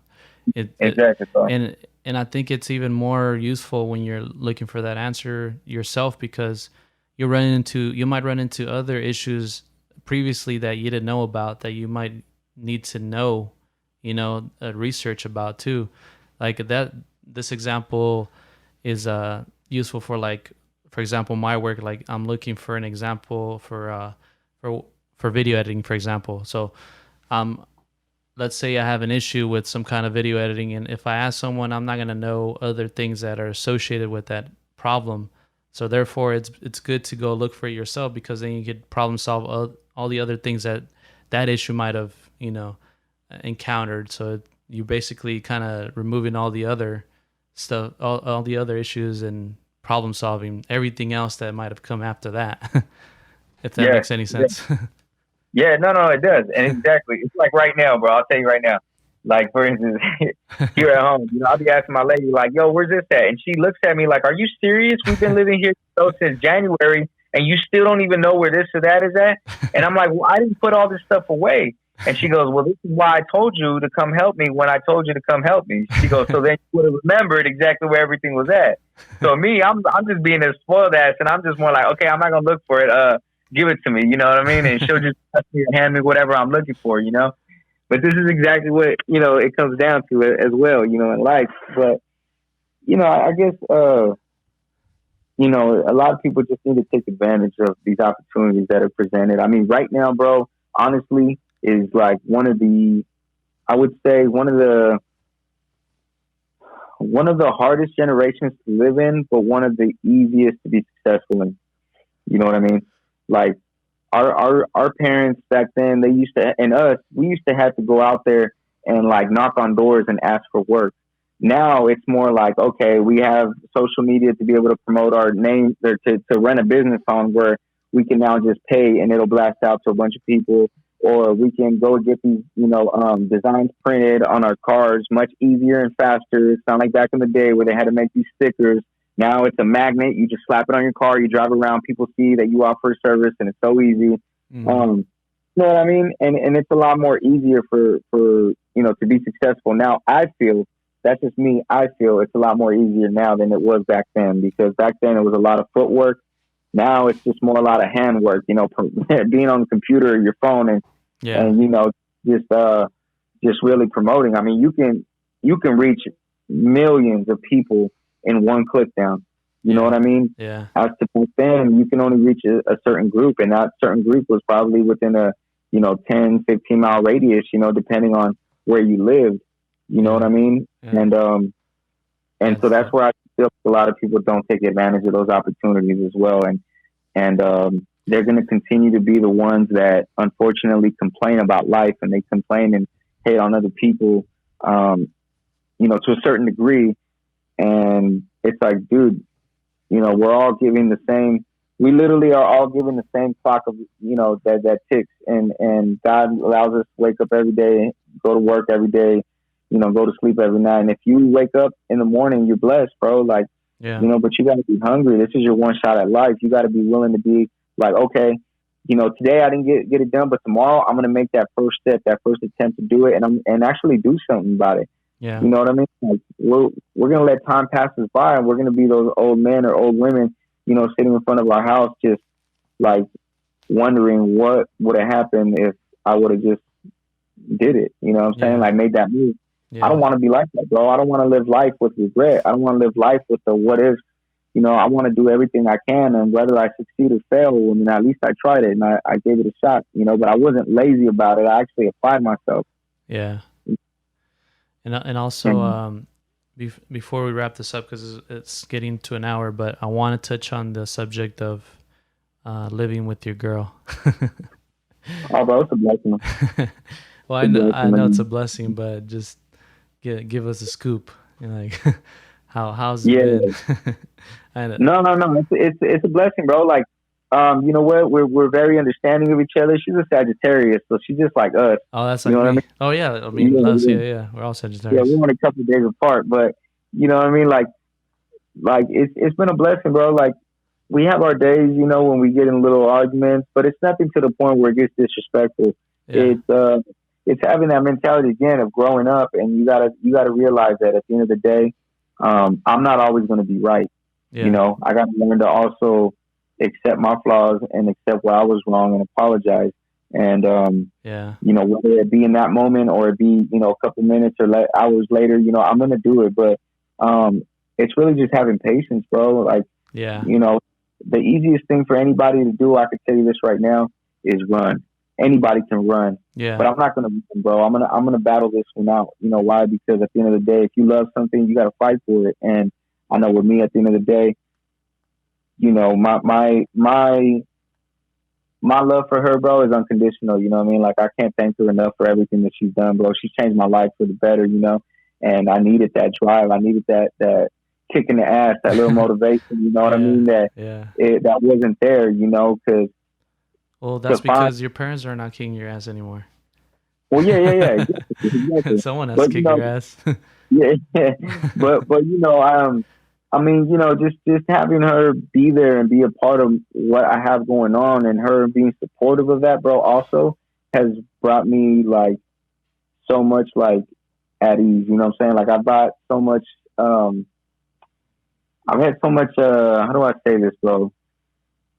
Exactly. And I think it's even more useful when you're looking for that answer yourself, because you might run into other issues previously that you didn't know about, that you might need to know, you know, research about too. Like this example is useful for, like, for example, my work. Like, I'm looking for an example for video editing, for example. So let's say I have an issue with some kind of video editing, and if I ask someone, I'm not going to know other things that are associated with that problem. So therefore, it's good to go look for it yourself, because then you could problem solve all the other things that issue might have, you know, encountered. So you basically kind of removing all the other stuff, all the other issues, and problem solving everything else that might have come after that. If that makes any sense. Yeah, no, it does. And exactly. It's like right now, bro. I'll tell you right now. Like, for instance, here at home, you know, I'll be asking my lady, like, yo, where's this at? And she looks at me like, are you serious? We've been living here since January, and you still don't even know where this or that is at? And I'm like, well, I didn't put all this stuff away. And she goes, well, this is why I told you to come help me when I told you to come help me. She goes, so then you would have remembered exactly where everything was at. So me, I'm just being a spoiled ass, and I'm just more like, okay, I'm not gonna look for it. Give it to me, you know what I mean? And she'll just hand me whatever I'm looking for, you know. But this is exactly what it comes down to as well, in life. But I guess a lot of people just need to take advantage of these opportunities that are presented. I mean, right now, bro, honestly, is like I would say one of the hardest generations to live in, but one of the easiest to be successful in. You know what I mean? Like our parents back then, they used to, and us, we used to have to go out there and like knock on doors and ask for work. Now it's more like, okay, we have social media to be able to promote our name or to run a business on, where we can now just pay and it'll blast out to a bunch of people, or we can go get these, designs printed on our cars much easier and faster. It's not like back in the day where they had to make these stickers. Now it's a magnet. You just slap it on your car. You drive around. People see that you offer a service, and it's so easy. Mm-hmm. You know what I mean? And it's a lot more easier for to be successful. Now I feel, that's just me, I feel it's a lot more easier now than it was back then, because back then it was a lot of footwork. Now it's just more a lot of handwork, being on the computer or your phone and just really promoting. I mean, you can reach millions of people in one click down. You know what I mean? Yeah. As to back then, you can only reach a certain group, and that certain group was probably within a 10, 15 mile radius, depending on where you lived. You know what I mean? Yeah. And so that's where I feel a lot of people don't take advantage of those opportunities as well. And they're going to continue to be the ones that unfortunately complain about life, and they complain and hate on other people, to a certain degree. And it's like, dude, we're all giving the same, we literally are all given the same clock of, that ticks, and God allows us to wake up every day, go to work every day, go to sleep every night. And if you wake up in the morning, you're blessed, bro. Like, but you got to be hungry. This is your one shot at life. You got to be willing to be like, okay, today I didn't get it done, but tomorrow I'm going to make that first step, that first attempt to do it, and actually do something about it. Yeah. You know what I mean? Like, we're going to let time pass us by, and we're going to be those old men or old women, sitting in front of our house, just like wondering what would have happened if I would have just did it. You know what I'm saying? Like, made that move. Yeah. I don't want to be like that, bro. I don't want to live life with regret. I don't want to live life with the what if. I want to do everything I can, and whether I succeed or fail, I mean, at least I tried it and I gave it a shot, but I wasn't lazy about it. I actually applied myself. Yeah. And also, before we wrap this up, because it's getting to an hour, but I want to touch on the subject of living with your girl. Oh, bro, it's a blessing. Well, I know it's a blessing, but just give us a scoop. Like, how's it been? No. It's a blessing, bro. Like, you know what? We're very understanding of each other. She's a Sagittarius, so she's just like us. Oh, that's like me. What I mean? Oh, yeah. I mean, yeah. We're all Sagittarius. Yeah, we're only a couple of days apart, but you know what I mean? Like it's been a blessing, bro. Like, we have our days, when we get in little arguments, but it's nothing to the point where it gets disrespectful. Yeah. It's having that mentality again of growing up, and you gotta realize that at the end of the day, I'm not always going to be right. Yeah. I got to learn to also accept my flaws and accept where I was wrong and apologize. And, whether it be in that moment or it be, a couple minutes or hours later, I'm going to do it. But it's really just having patience, bro. Like, the easiest thing for anybody to do, I can tell you this right now, is run. Anybody can run. Yeah. But I'm not going to run, bro. I'm going to battle this one out. You know why? Because at the end of the day, if you love something, you got to fight for it. And I know with me, at the end of the day, my love for her, bro, is unconditional. You know what I mean? Like, I can't thank her enough for everything that she's done, bro. She's changed my life for the better, and I needed that drive. I needed that kick in the ass, that little motivation, you know what I mean? That wasn't there, because. Well, that's because your parents are not kicking your ass anymore. Well, yeah. Exactly. Someone has to kick your ass. Yeah. But I mean, just having her be there and be a part of what I have going on, and her being supportive of that, bro, also, has brought me like so much like at ease. You know what I'm saying? Like I brought so much. I've had so much. How do I say this, bro?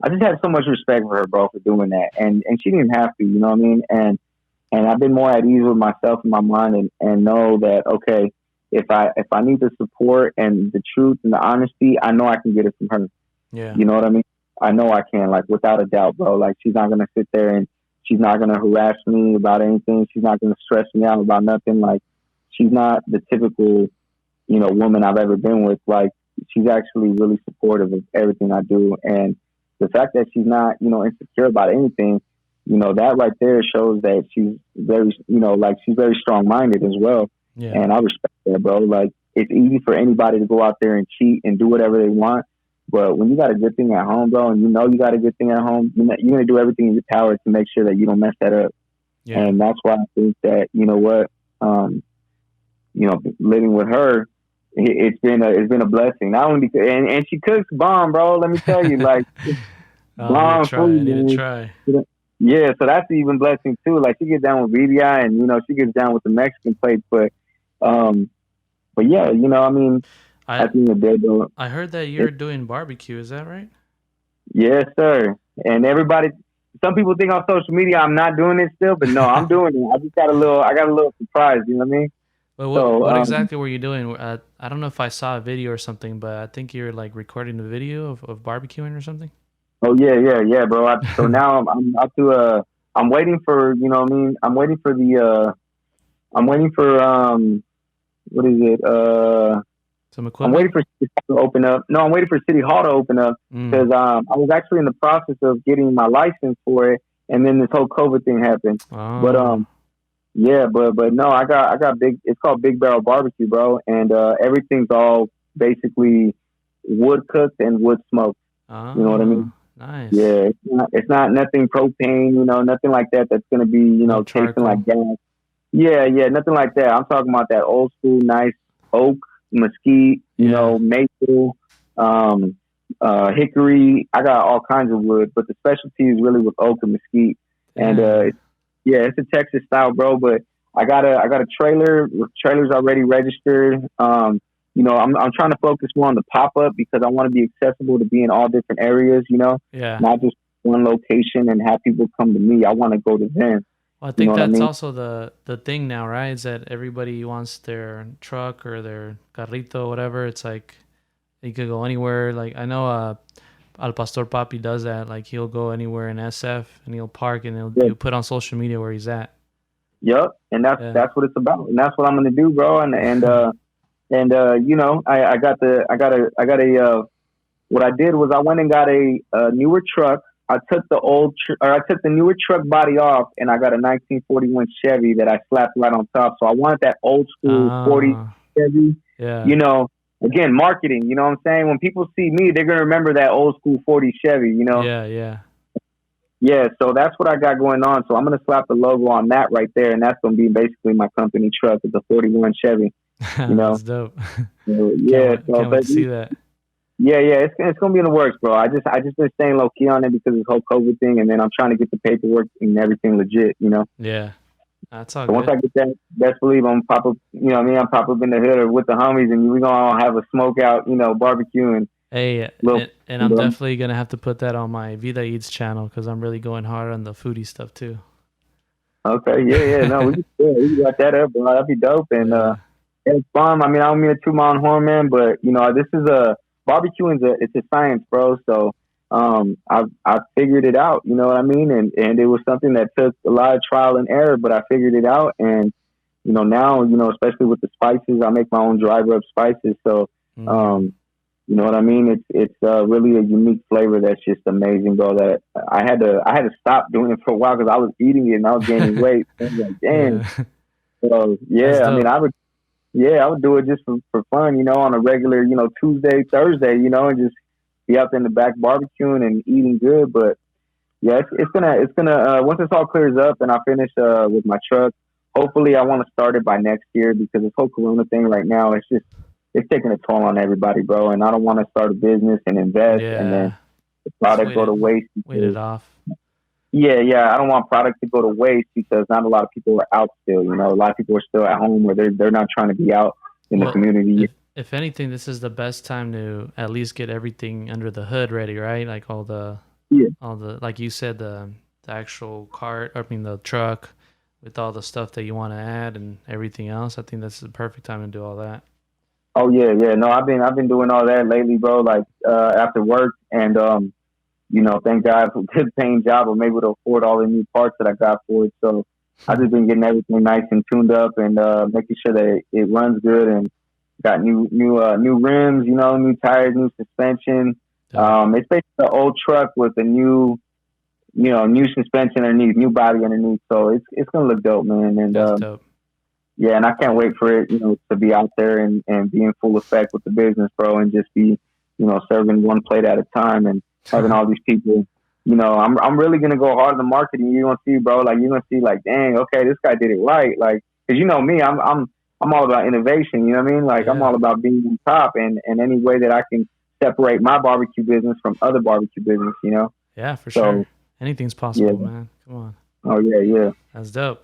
I just had so much respect for her, bro, for doing that, and she didn't have to. You know what I mean? And I've been more at ease with myself and my mind, and know that okay, if I need the support and the truth and the honesty, I know I can get it from her. Yeah. You know what I mean? I know I can, like without a doubt, bro. Like she's not gonna sit there and she's not gonna harass me about anything. She's not gonna stress me out about nothing. Like she's not the typical, woman I've ever been with. Like she's actually really supportive of everything I do, and the fact that she's not, insecure about anything, that right there shows that she's very, like she's very strong minded as well. Yeah. And I respect that, bro. Like it's easy for anybody to go out there and cheat and do whatever they want. But when you got a good thing at home, bro, and you got a good thing at home, you're going to do everything in your power to make sure that you don't mess that up. Yeah. And that's why I think that, living with her, it's been a blessing. Not only because, and she cooks bomb, bro. Let me tell you, like bomb food. I need to try. Yeah, so that's an even blessing too. Like she gets down with BBI, and she gets down with the Mexican plates. But yeah, I mean. At the end of the day, though, I heard that you're doing barbecue. Is that right? Yes, sir. And everybody, some people think on social media I'm not doing it still, but no, I'm doing it. I got a little surprise. You know what I mean? But what exactly were you doing? I don't know if I saw a video or something, but I think you're like recording the video of barbecuing or something. Oh yeah, bro. So now I'm up to I'm waiting for what I'm waiting for what is it I'm waiting for City Hall to open up. No, I'm waiting for City Hall to open up because I was actually in the process of getting my license for it, and then this whole COVID thing happened. Oh. But no, I got big. It's called Big Barrel Barbecue, bro, and everything's all basically wood cooked and wood smoked. Oh, you know what I mean? Nice. Yeah, it's not nothing propane, nothing like that. That's gonna be tasting like gas. Yeah, nothing like that. I'm talking about that old school, nice oak, mesquite, maple, hickory. I got all kinds of wood, but the specialty is really with oak and mesquite. And it's a Texas style, bro. But I got a trailer. The trailer's already registered. I'm trying to focus more on the pop up because I want to be accessible to be in all different areas. Not just one location and have people come to me. I want to go to them. Well, I think that's also the thing now, right? Is that everybody wants their truck or their carrito, whatever. It's like you could go anywhere. Like I know Al Pastor Papi does that. Like he'll go anywhere in SF and he'll park and he'll put on social media where he's at. Yep, and that's what it's about, and that's what I'm gonna do, bro. And I got a what I did was I went and got a newer truck. I took the newer truck body off, and I got a 1941 Chevy that I slapped right on top. So I wanted that old school 40 Chevy. Yeah. Again, marketing. You know what I'm saying? When people see me, they're gonna remember that old school 40 Chevy. Yeah. Yeah. So that's what I got going on. So I'm gonna slap the logo on that right there, and that's gonna be basically my company truck. It's a 41 Chevy. That's dope. Can't wait to see that. Yeah, it's gonna be in the works, bro. I just been staying low key on it because of this whole COVID thing, and then I'm trying to get the paperwork and everything legit, Yeah, that's all. So once I get that, best believe I'm pop up. I'm pop up in the hood or with the homies, and we gonna have a smoke out, barbecue and. Hey, and I'm definitely gonna have to put that on my Vida Eats channel because I'm really going hard on the foodie stuff too. Okay, no, we got that up, bro. That'd be dope, and it's fun. I mean, I don't mean to toot my own horn, man, but this is barbecuing it's a science, bro. So I figured it out, you know what I mean? And it was something that took a lot of trial and error, but I figured it out. And, now, especially with the spices, I make my own dry rub spices. So, you know what I mean? It's really a unique flavor that's just amazing, bro. That I had to stop doing it for a while because I was eating it and I was gaining weight. I was like, damn. So, I mean, I would do it just for fun, on a regular, Tuesday, Thursday, and just be out there in the back barbecuing and eating good. But yeah, it's gonna once this all clears up and I finish with my truck, hopefully I want to start it by next year because this whole Corona thing right now, it's taking a toll on everybody, bro. And I don't want to start a business and invest and then the product go to waste. Wait it off. Yeah. I don't want product to go to waste because not a lot of people are out still. You know, a lot of people are still at home or they're not trying to be out in the Well, community. if anything, this is the best time to at least get everything under the hood ready, right? Like Yeah. all the like you said, the actual cart, I mean the truck with all the stuff that you want to add and everything else. I think that's the perfect time to do all that. Oh yeah. No, I've been doing all that lately, bro. Like after work, and you know, thank God for a good paying job. I'm able to afford all the new parts that I got for it. So I've just been getting everything nice and tuned up and making sure that it runs good and got new rims, you know, new tires, new suspension. Dope. It's basically an old truck with a new, you know, new suspension underneath, new body underneath. So it's gonna look dope, man. And That's dope. yeah, and I can't wait for it, you know, to be out there and be in full effect with the business, bro, and just be, you know, serving one plate at a time and having all these people. You know, I'm really gonna go hard in the marketing. You're gonna see, bro. Like you're gonna see, like, dang, okay, this guy did it right. Like, cause you know me, I'm all about innovation. You know what I mean? Like I'm Yeah. all about being on top and any way that I can separate my barbecue business from other barbecue business. You know? Yeah, for So sure. Anything's yeah. possible, man. Come on. Oh yeah. That's dope.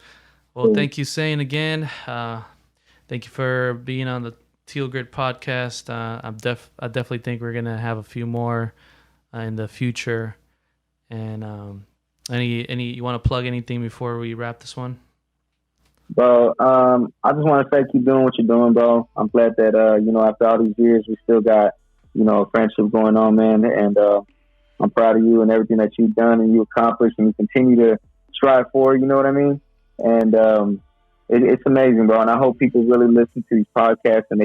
Well, So, thank you, Sane, again. Thank you for being on the Teal Grid podcast. I definitely think we're gonna have a few more in the future. And any you want to plug anything before we wrap this one? bro, I just want to say keep doing what you're doing, bro. I'm glad that you know, after all these years, we still got, you know, a friendship going on, man. And I'm proud of you and everything that you've done and you accomplished and you continue to strive for. You know what I mean? And it's amazing, bro. And I hope people really listen to these podcasts and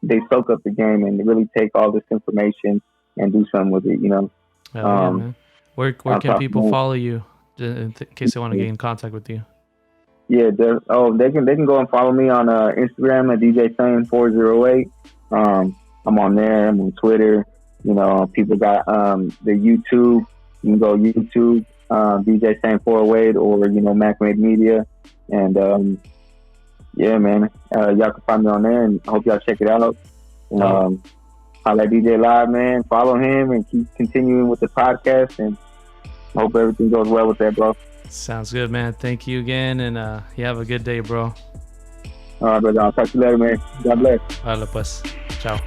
they soak up the game and really take all this information and do something with it. You know? Yeah, man. Where can people about, follow you in case they want to get in contact with you? Yeah, they can go and follow me on Instagram at DJ Sane 408. I'm on there. I'm on Twitter. You know, people got the YouTube. You can go YouTube, DJ Sane 408, or you know, Mac Made Media. And yeah, man, y'all can find me on there, and I hope y'all check it out. Holla at DJ Live, man. Follow him and keep continuing with the podcast. And I hope everything goes well with that, bro. Sounds good, man. Thank you again, and you have a good day, bro. All right, brother. I'll talk to you later, man. God bless. Vale, pues. Ciao.